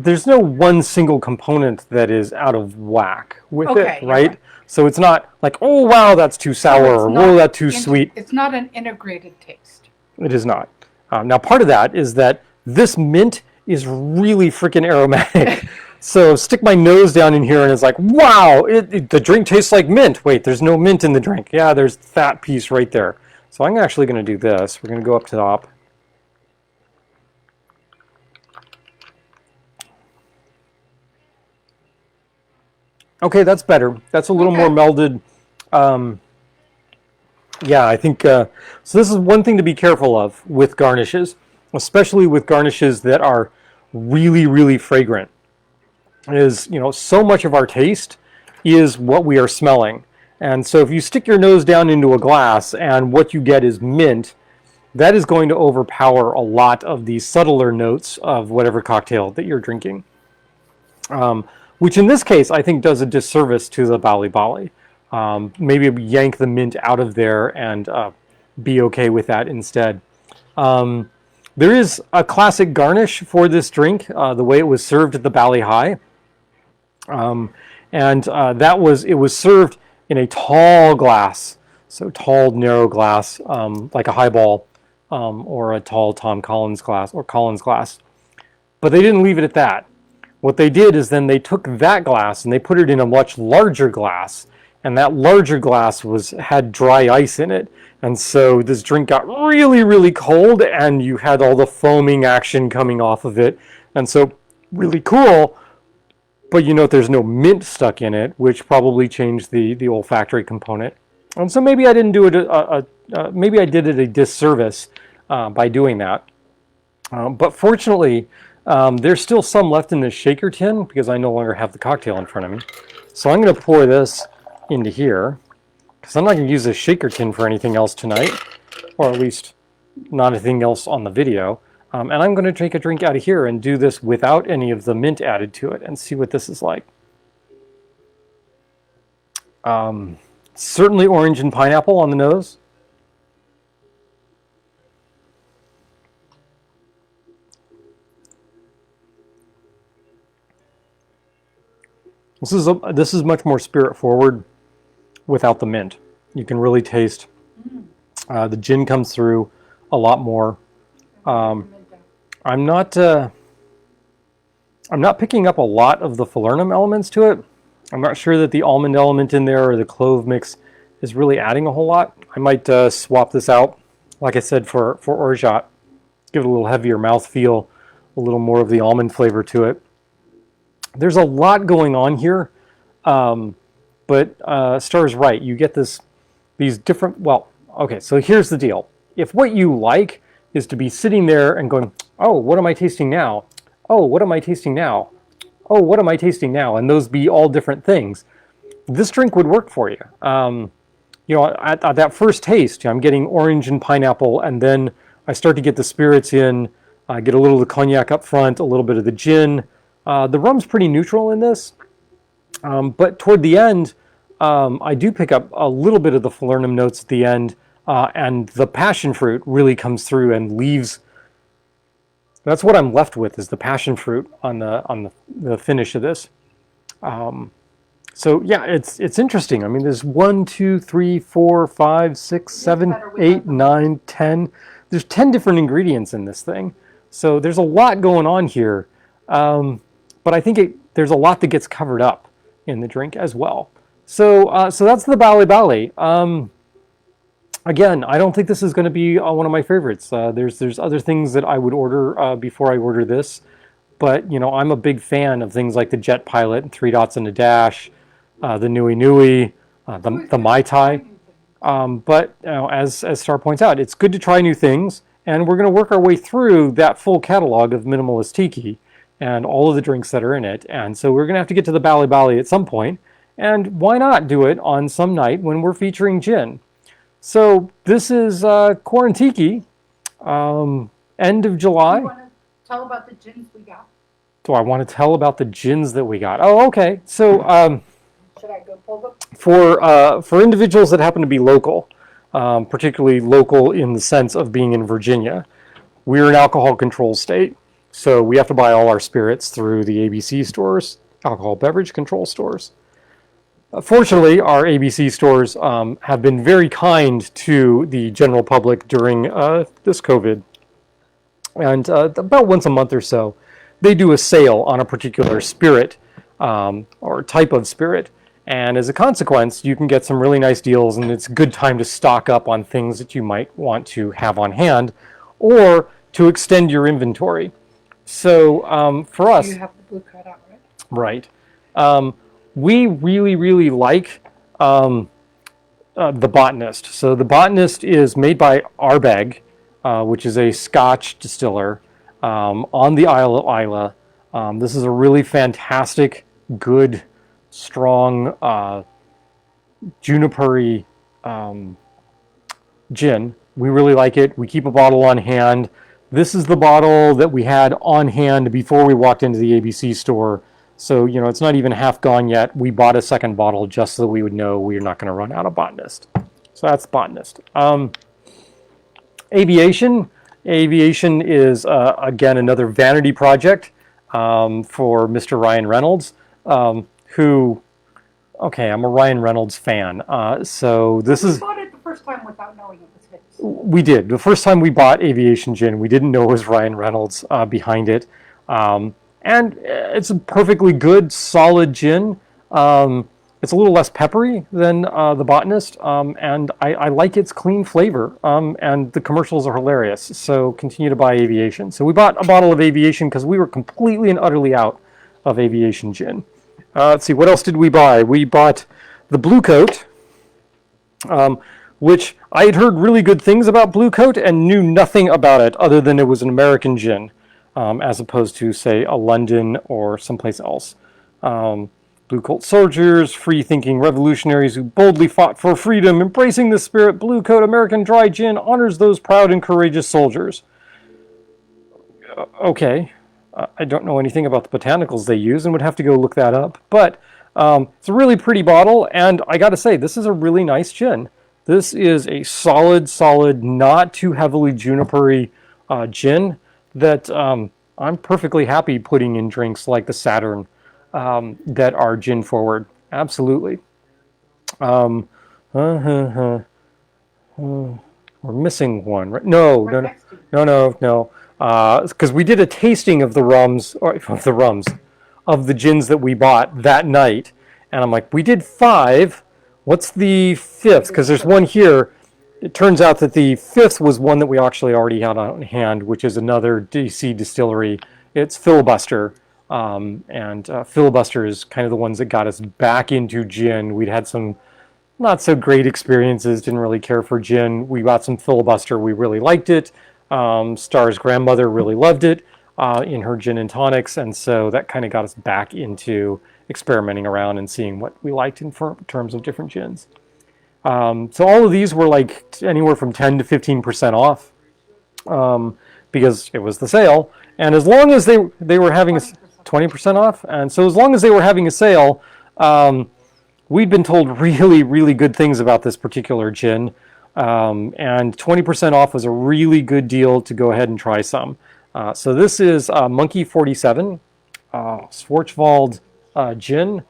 there's no one single component that is out of whack with it, right? So it's not like, oh wow, that's too sour, or whoa, that's too sweet. It's not an integrated taste. It is not. Now, part of that is that this mint is really freaking aromatic. So stick my nose down in here and it's like, wow, the drink tastes like mint. Wait, there's no mint in the drink. Yeah, there's that piece right there. So I'm actually going to do this. We're going to go up to top. Okay, that's better. That's a little more melded. Yeah, I think, so this is one thing to be careful of with garnishes, especially with garnishes that are really, really fragrant, is, so much of our taste is what we are smelling. And so if you stick your nose down into a glass and what you get is mint, that is going to overpower a lot of the subtler notes of whatever cocktail that you're drinking. Which in this case, I think does a disservice to the Bali Bali. Maybe yank the mint out of there and be okay with that instead. There is a classic garnish for this drink, the way it was served at the Bali High. It was served in a tall glass, so tall, narrow glass, like a highball or a tall Tom Collins glass or Collins glass. But they didn't leave it at that. What they did is then they took that glass and they put it in a much larger glass, and that larger glass had dry ice in it. And so this drink got really, really cold, and you had all the foaming action coming off of it. And so really cool, but there's no mint stuck in it, which probably changed the olfactory component. And so maybe I didn't do it, maybe I did it a disservice by doing that. But fortunately, there's still some left in this shaker tin because I no longer have the cocktail in front of me. So I'm going to pour this into here because I'm not going to use this shaker tin for anything else tonight, or at least not anything else on the video. And I'm going to take a drink out of here and do this without any of the mint added to it and see what this is like. Certainly orange and pineapple on the nose. This is much more spirit forward without the mint. You can really taste the gin comes through a lot more. I'm not picking up a lot of the falernum elements to it. I'm not sure that the almond element in there or the clove mix is really adding a whole lot. I might swap this out, like I said, for orgeat. Give it a little heavier mouthfeel, a little more of the almond flavor to it. There's a lot going on here, but Star's right. You get these different, well, okay, so here's the deal. If what you like is to be sitting there and going, oh, what am I tasting now? Oh, what am I tasting now? Oh, what am I tasting now? And those be all different things. This drink would work for you. At that first taste, I'm getting orange and pineapple, and then I start to get the spirits in. I get a little of the cognac up front, a little bit of the gin. The rum's pretty neutral in this, but toward the end, I do pick up a little bit of the falernum notes at the end, and the passion fruit really comes through and leaves. That's what I'm left with, is the passion fruit on the finish of this. So yeah, it's interesting. I mean, there's 1, 2, 3, 4, 5, 6, 7, 8, 9, 10. There's 10 different ingredients in this thing. So there's a lot going on here. But I think there's a lot that gets covered up in the drink as well. So that's the Bali Bali. Again, I don't think this is going to be one of my favorites. There's other things that I would order before I order this. But, I'm a big fan of things like the Jet Pilot and 3 Dots and a Dash, the Nui Nui, the Mai Tai. But as Star points out, it's good to try new things. And we're going to work our way through that full catalog of minimalist tiki and all of the drinks that are in it. And so we're going to have to get to the Bali Bali at some point. And why not do it on some night when we're featuring gin? So this is Quarantiki, end of July. Do you want to tell about the gins we got? Do I want to tell about the gins that we got? Oh, okay. So Should I go pull them? for individuals that happen to be local, particularly local in the sense of being in Virginia, we're an alcohol control state. So we have to buy all our spirits through the ABC stores, alcohol beverage control stores. Fortunately, our ABC stores have been very kind to the general public during this COVID. And about once a month or so, they do a sale on a particular spirit or type of spirit. And as a consequence, you can get some really nice deals, and it's a good time to stock up on things that you might want to have on hand or to extend your inventory. So for us... You have the blue cut out, right? Right. We really, really like the Botanist. So the Botanist is made by Ardbeg, which is a Scotch distiller on the Isle of Islay. This is a really fantastic, good, strong, juniper-y gin. We really like it. We keep a bottle on hand. This is the bottle that we had on hand before we walked into the ABC store. So, you know, it's not even half gone yet. We bought a second bottle just so that we would know we're not going to run out of Botanist. So that's Botanist. Aviation. Aviation is, again, another vanity project for Mr. Ryan Reynolds, who, okay, I'm a Ryan Reynolds fan. So this is... We bought it the first time without knowing it was his. We did. The first time we bought Aviation Gin, we didn't know it was Ryan Reynolds behind it. And it's a perfectly good, solid gin. It's a little less peppery than the Botanist, and I like its clean flavor, and the commercials are hilarious, so continue to buy Aviation. So we bought a bottle of Aviation because we were completely and utterly out of Aviation Gin. Let's see, what else did we buy? We bought the Blue Coat, which I had heard really good things about Blue Coat and knew nothing about it other than it was an American gin. As opposed to, say, a London or someplace else. Blue Coat soldiers, free-thinking revolutionaries who boldly fought for freedom, embracing the spirit, Blue Coat American Dry Gin honors those proud and courageous soldiers. Okay, I don't know anything about the botanicals they use and would have to go look that up. But it's a really pretty bottle, and I got to say, this is a really nice gin. This is a solid, not too heavily juniper-y gin that I'm perfectly happy putting in drinks like the Saturn that are gin forward. Absolutely. We're missing one, right? No. Because we did a tasting of the rums, of the gins that we bought that night, and I'm like, we did 5. What's the 5th? Because there's one here. It turns out that the 5th was one that we actually already had on hand, which is another DC distillery. It's Filibuster, and Filibuster is kind of the ones that got us back into gin. We'd had some not so great experiences, didn't really care for gin. We got some Filibuster, we really liked it. Star's grandmother really loved it in her gin and tonics, and so that kind of got us back into experimenting around and seeing what we liked in terms of different gins. So all of these were like anywhere from 10 to 15% off because it was the sale. And as long as they were having 20% off, and so as long as they were having a sale, we'd been told really, really good things about this particular gin. And 20% off was a really good deal to go ahead and try some. So this is Monkey 47, Schwarzwald gin.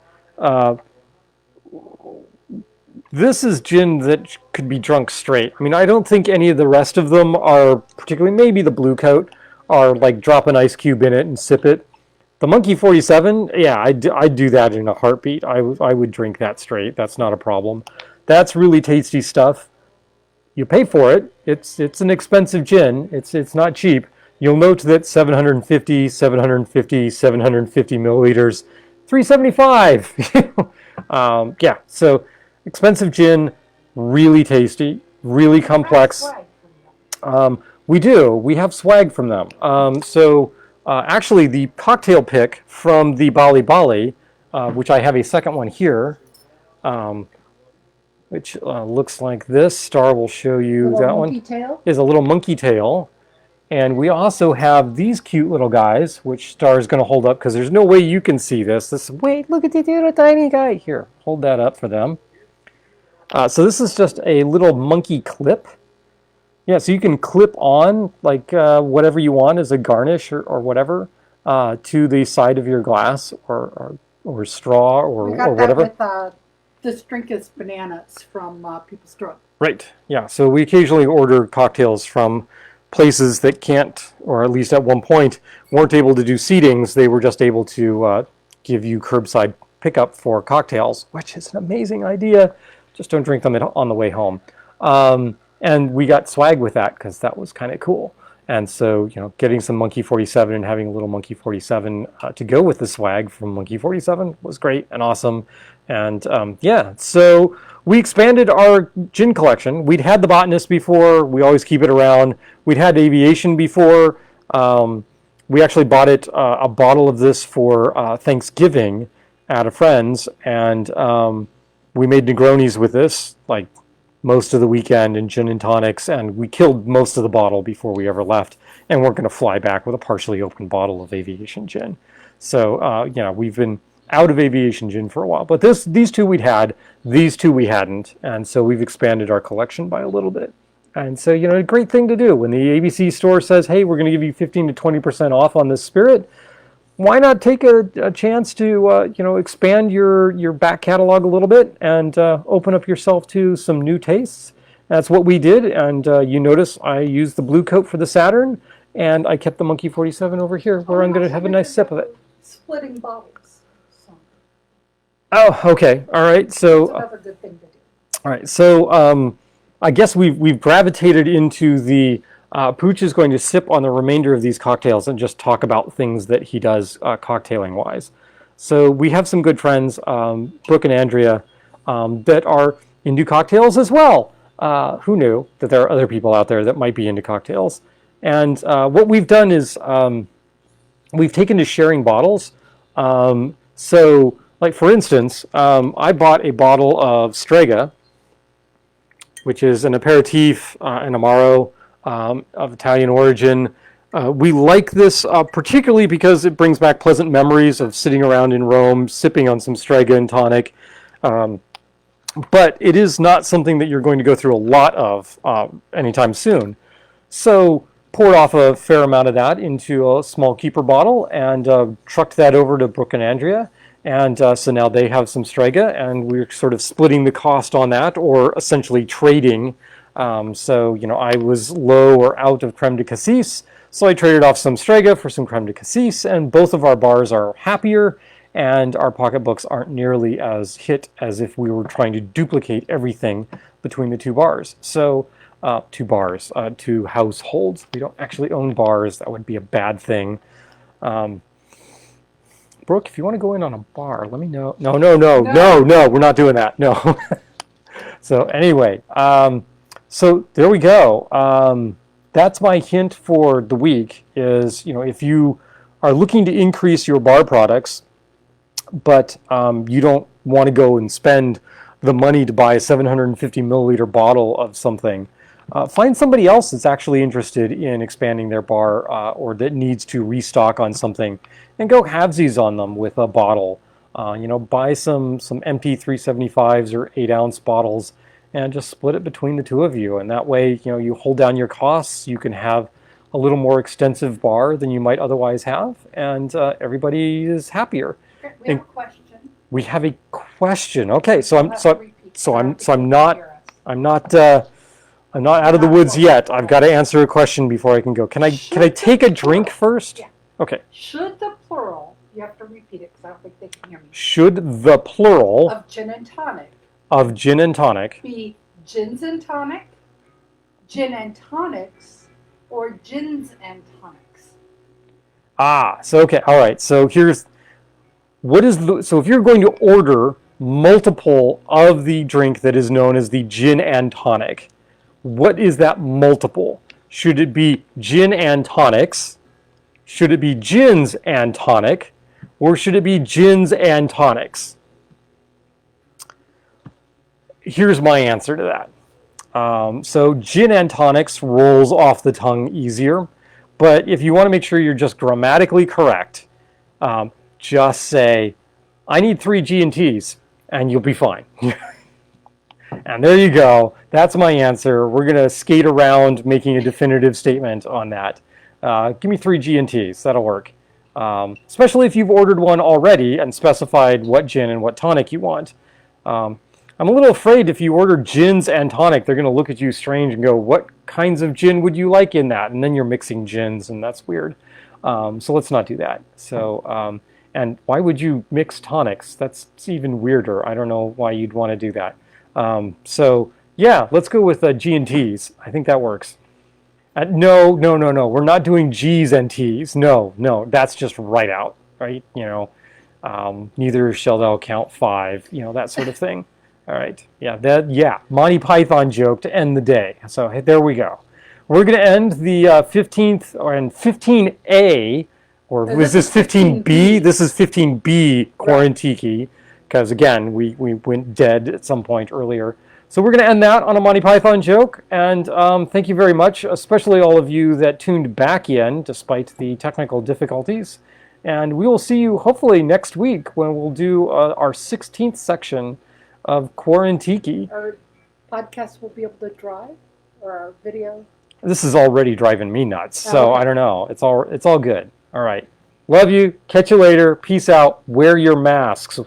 This is gin that could be drunk straight. I mean, I don't think any of the rest of them are, particularly maybe the Blue Coat, are like drop an ice cube in it and sip it. The Monkey 47, yeah, I'd do that in a heartbeat. I would drink that straight. That's not a problem. That's really tasty stuff. You pay for it. It's an expensive gin. It's not cheap. You'll note that 750 milliliters, $375. Yeah, so expensive gin, really tasty, really complex. We do. We have swag from them. Actually, the cocktail pick from the Bali Bali, which I have a second one here. which looks like this. Star will show you Little that monkey one. tail. Is a little monkey tail. And we also have these cute little guys, which Star is going to hold up because there's no way you can see this. Wait, look at the little tiny guy. Here, hold that up for them. So this is just a little monkey clip. Yeah, so you can clip on like whatever you want as a garnish or whatever to the side of your glass or straw or We got whatever. that with this drink is bananas from People's Drug. Right. Yeah. So we occasionally order cocktails from places that can't, or at least at one point, weren't able to do seatings. They were just able to give you curbside pickup for cocktails, which is an amazing idea. Just don't drink them on the way home. And we got swag with that because that was kind of cool. And so, you know, getting some Monkey 47 and having a little Monkey 47 to go with the swag from Monkey 47 was great and awesome. And yeah, so we expanded our gin collection. We'd had the Botanist before. We always keep it around. We'd had Aviation before. We actually bought a bottle of this for Thanksgiving at a friend's. And we made Negronis with this, like most of the weekend, and gin and tonics, and we killed most of the bottle before we ever left, and we're going to fly back with a partially open bottle of Aviation gin. So yeah, we've been out of Aviation gin for a while, but these two we'd had, these two we hadn't, and so we've expanded our collection by a little bit. And so, you know, a great thing to do when the ABC store says, hey, we're going to give you 15 to 20% off on this spirit. Why not take a chance to you know, expand your back catalog a little bit and open up yourself to some new tastes? That's what we did, and you notice I used the blue coat for the Saturn, and I kept the Monkey 47 over here where I'm going to have a nice sip of it. Splitting bottles. So Oh, okay, all right. So that's another good thing to do. all right, so I guess we've gravitated into the Pooch is going to sip on the remainder of these cocktails and just talk about things that he does cocktailing wise. So we have some good friends, Brooke and Andrea, that are into cocktails as well. Who knew that there are other people out there that might be into cocktails? And what we've done is we've taken to sharing bottles. So, like for instance, I bought a bottle of Strega, which is an aperitif, an Amaro of Italian origin. We like this particularly because it brings back pleasant memories of sitting around in Rome, sipping on some Strega and tonic. But it is not something that you're going to go through a lot of anytime soon. So poured off a fair amount of that into a small keeper bottle and trucked that over to Brooke and Andrea. And so now they have some Strega, and we're sort of splitting the cost on that, or essentially trading. So, you know, I was low or out of creme de cassis, so I traded off some Strega for some creme de cassis, and both of our bars are happier, and our pocketbooks aren't nearly as hit as if we were trying to duplicate everything between the two bars. So, two households. We don't actually own bars. That would be a bad thing. Brooke, if you want to go in on a bar, let me know. No, we're not doing that. No. So anyway, so there we go. That's my hint for the week is, you know, if you are looking to increase your bar products, but you don't want to go and spend the money to buy a 750 milliliter bottle of something, find somebody else that's actually interested in expanding their bar or that needs to restock on something, and go halvesies on them with a bottle. You know, buy some empty 375s or 8-ounce bottles and just split it between the two of you. And that way, you know, you hold down your costs. You can have a little more extensive bar than you might otherwise have, and everybody is happier. We have a question. We have a question. Okay, so I'm not out of the woods yet. I've got to answer a question before I can go. Can I take a drink first? Yeah. Okay. Should the plural, you have to repeat it because I don't think they can hear me. Should the plural Of gin and tonic be gins and tonic, gin and tonics, or gins and tonics? So okay, all right. So here's so if you're going to order multiple of the drink that is known as the gin and tonic, what is that multiple? Should it be gin and tonics? Should it be gins and tonic? Or should it be gins and tonics? here's my answer to that. So gin and tonics rolls off the tongue easier, but if you want to make sure you're just grammatically correct, just say, I need 3 G&Ts, and you'll be fine. And there you go. That's my answer. We're going to skate around making a definitive statement on that. Give me 3 G&Ts. That'll work. Especially if you've ordered one already and specified what gin and what tonic you want. I'm a little afraid if you order gins and tonic, they're going to look at you strange and go, what kinds of gin would you like in that? And then you're mixing gins, and that's weird. So let's not do that. So, and why would you mix tonics? That's even weirder. I don't know why you'd want to do that. So yeah, let's go with G&Ts. I think that works. No. We're not doing G's and T's. No, that's just right out, right? Neither shall thou count 5, that sort of thing. All right, yeah, Monty Python joke to end the day. So there we go. We're going to end the 15th and 15A, or was this 15B? This is 15B Quarantiki, because again, we went dead at some point earlier. So we're going to end that on a Monty Python joke, and thank you very much, especially all of you that tuned back in despite the technical difficulties. And we will see you hopefully next week when we'll do our 16th section of Quarantiki. Our podcast will be able to drive, or our video. This is already driving me nuts, so I don't know. It's all good. All right. Love you. Catch you later. Peace out. Wear your masks.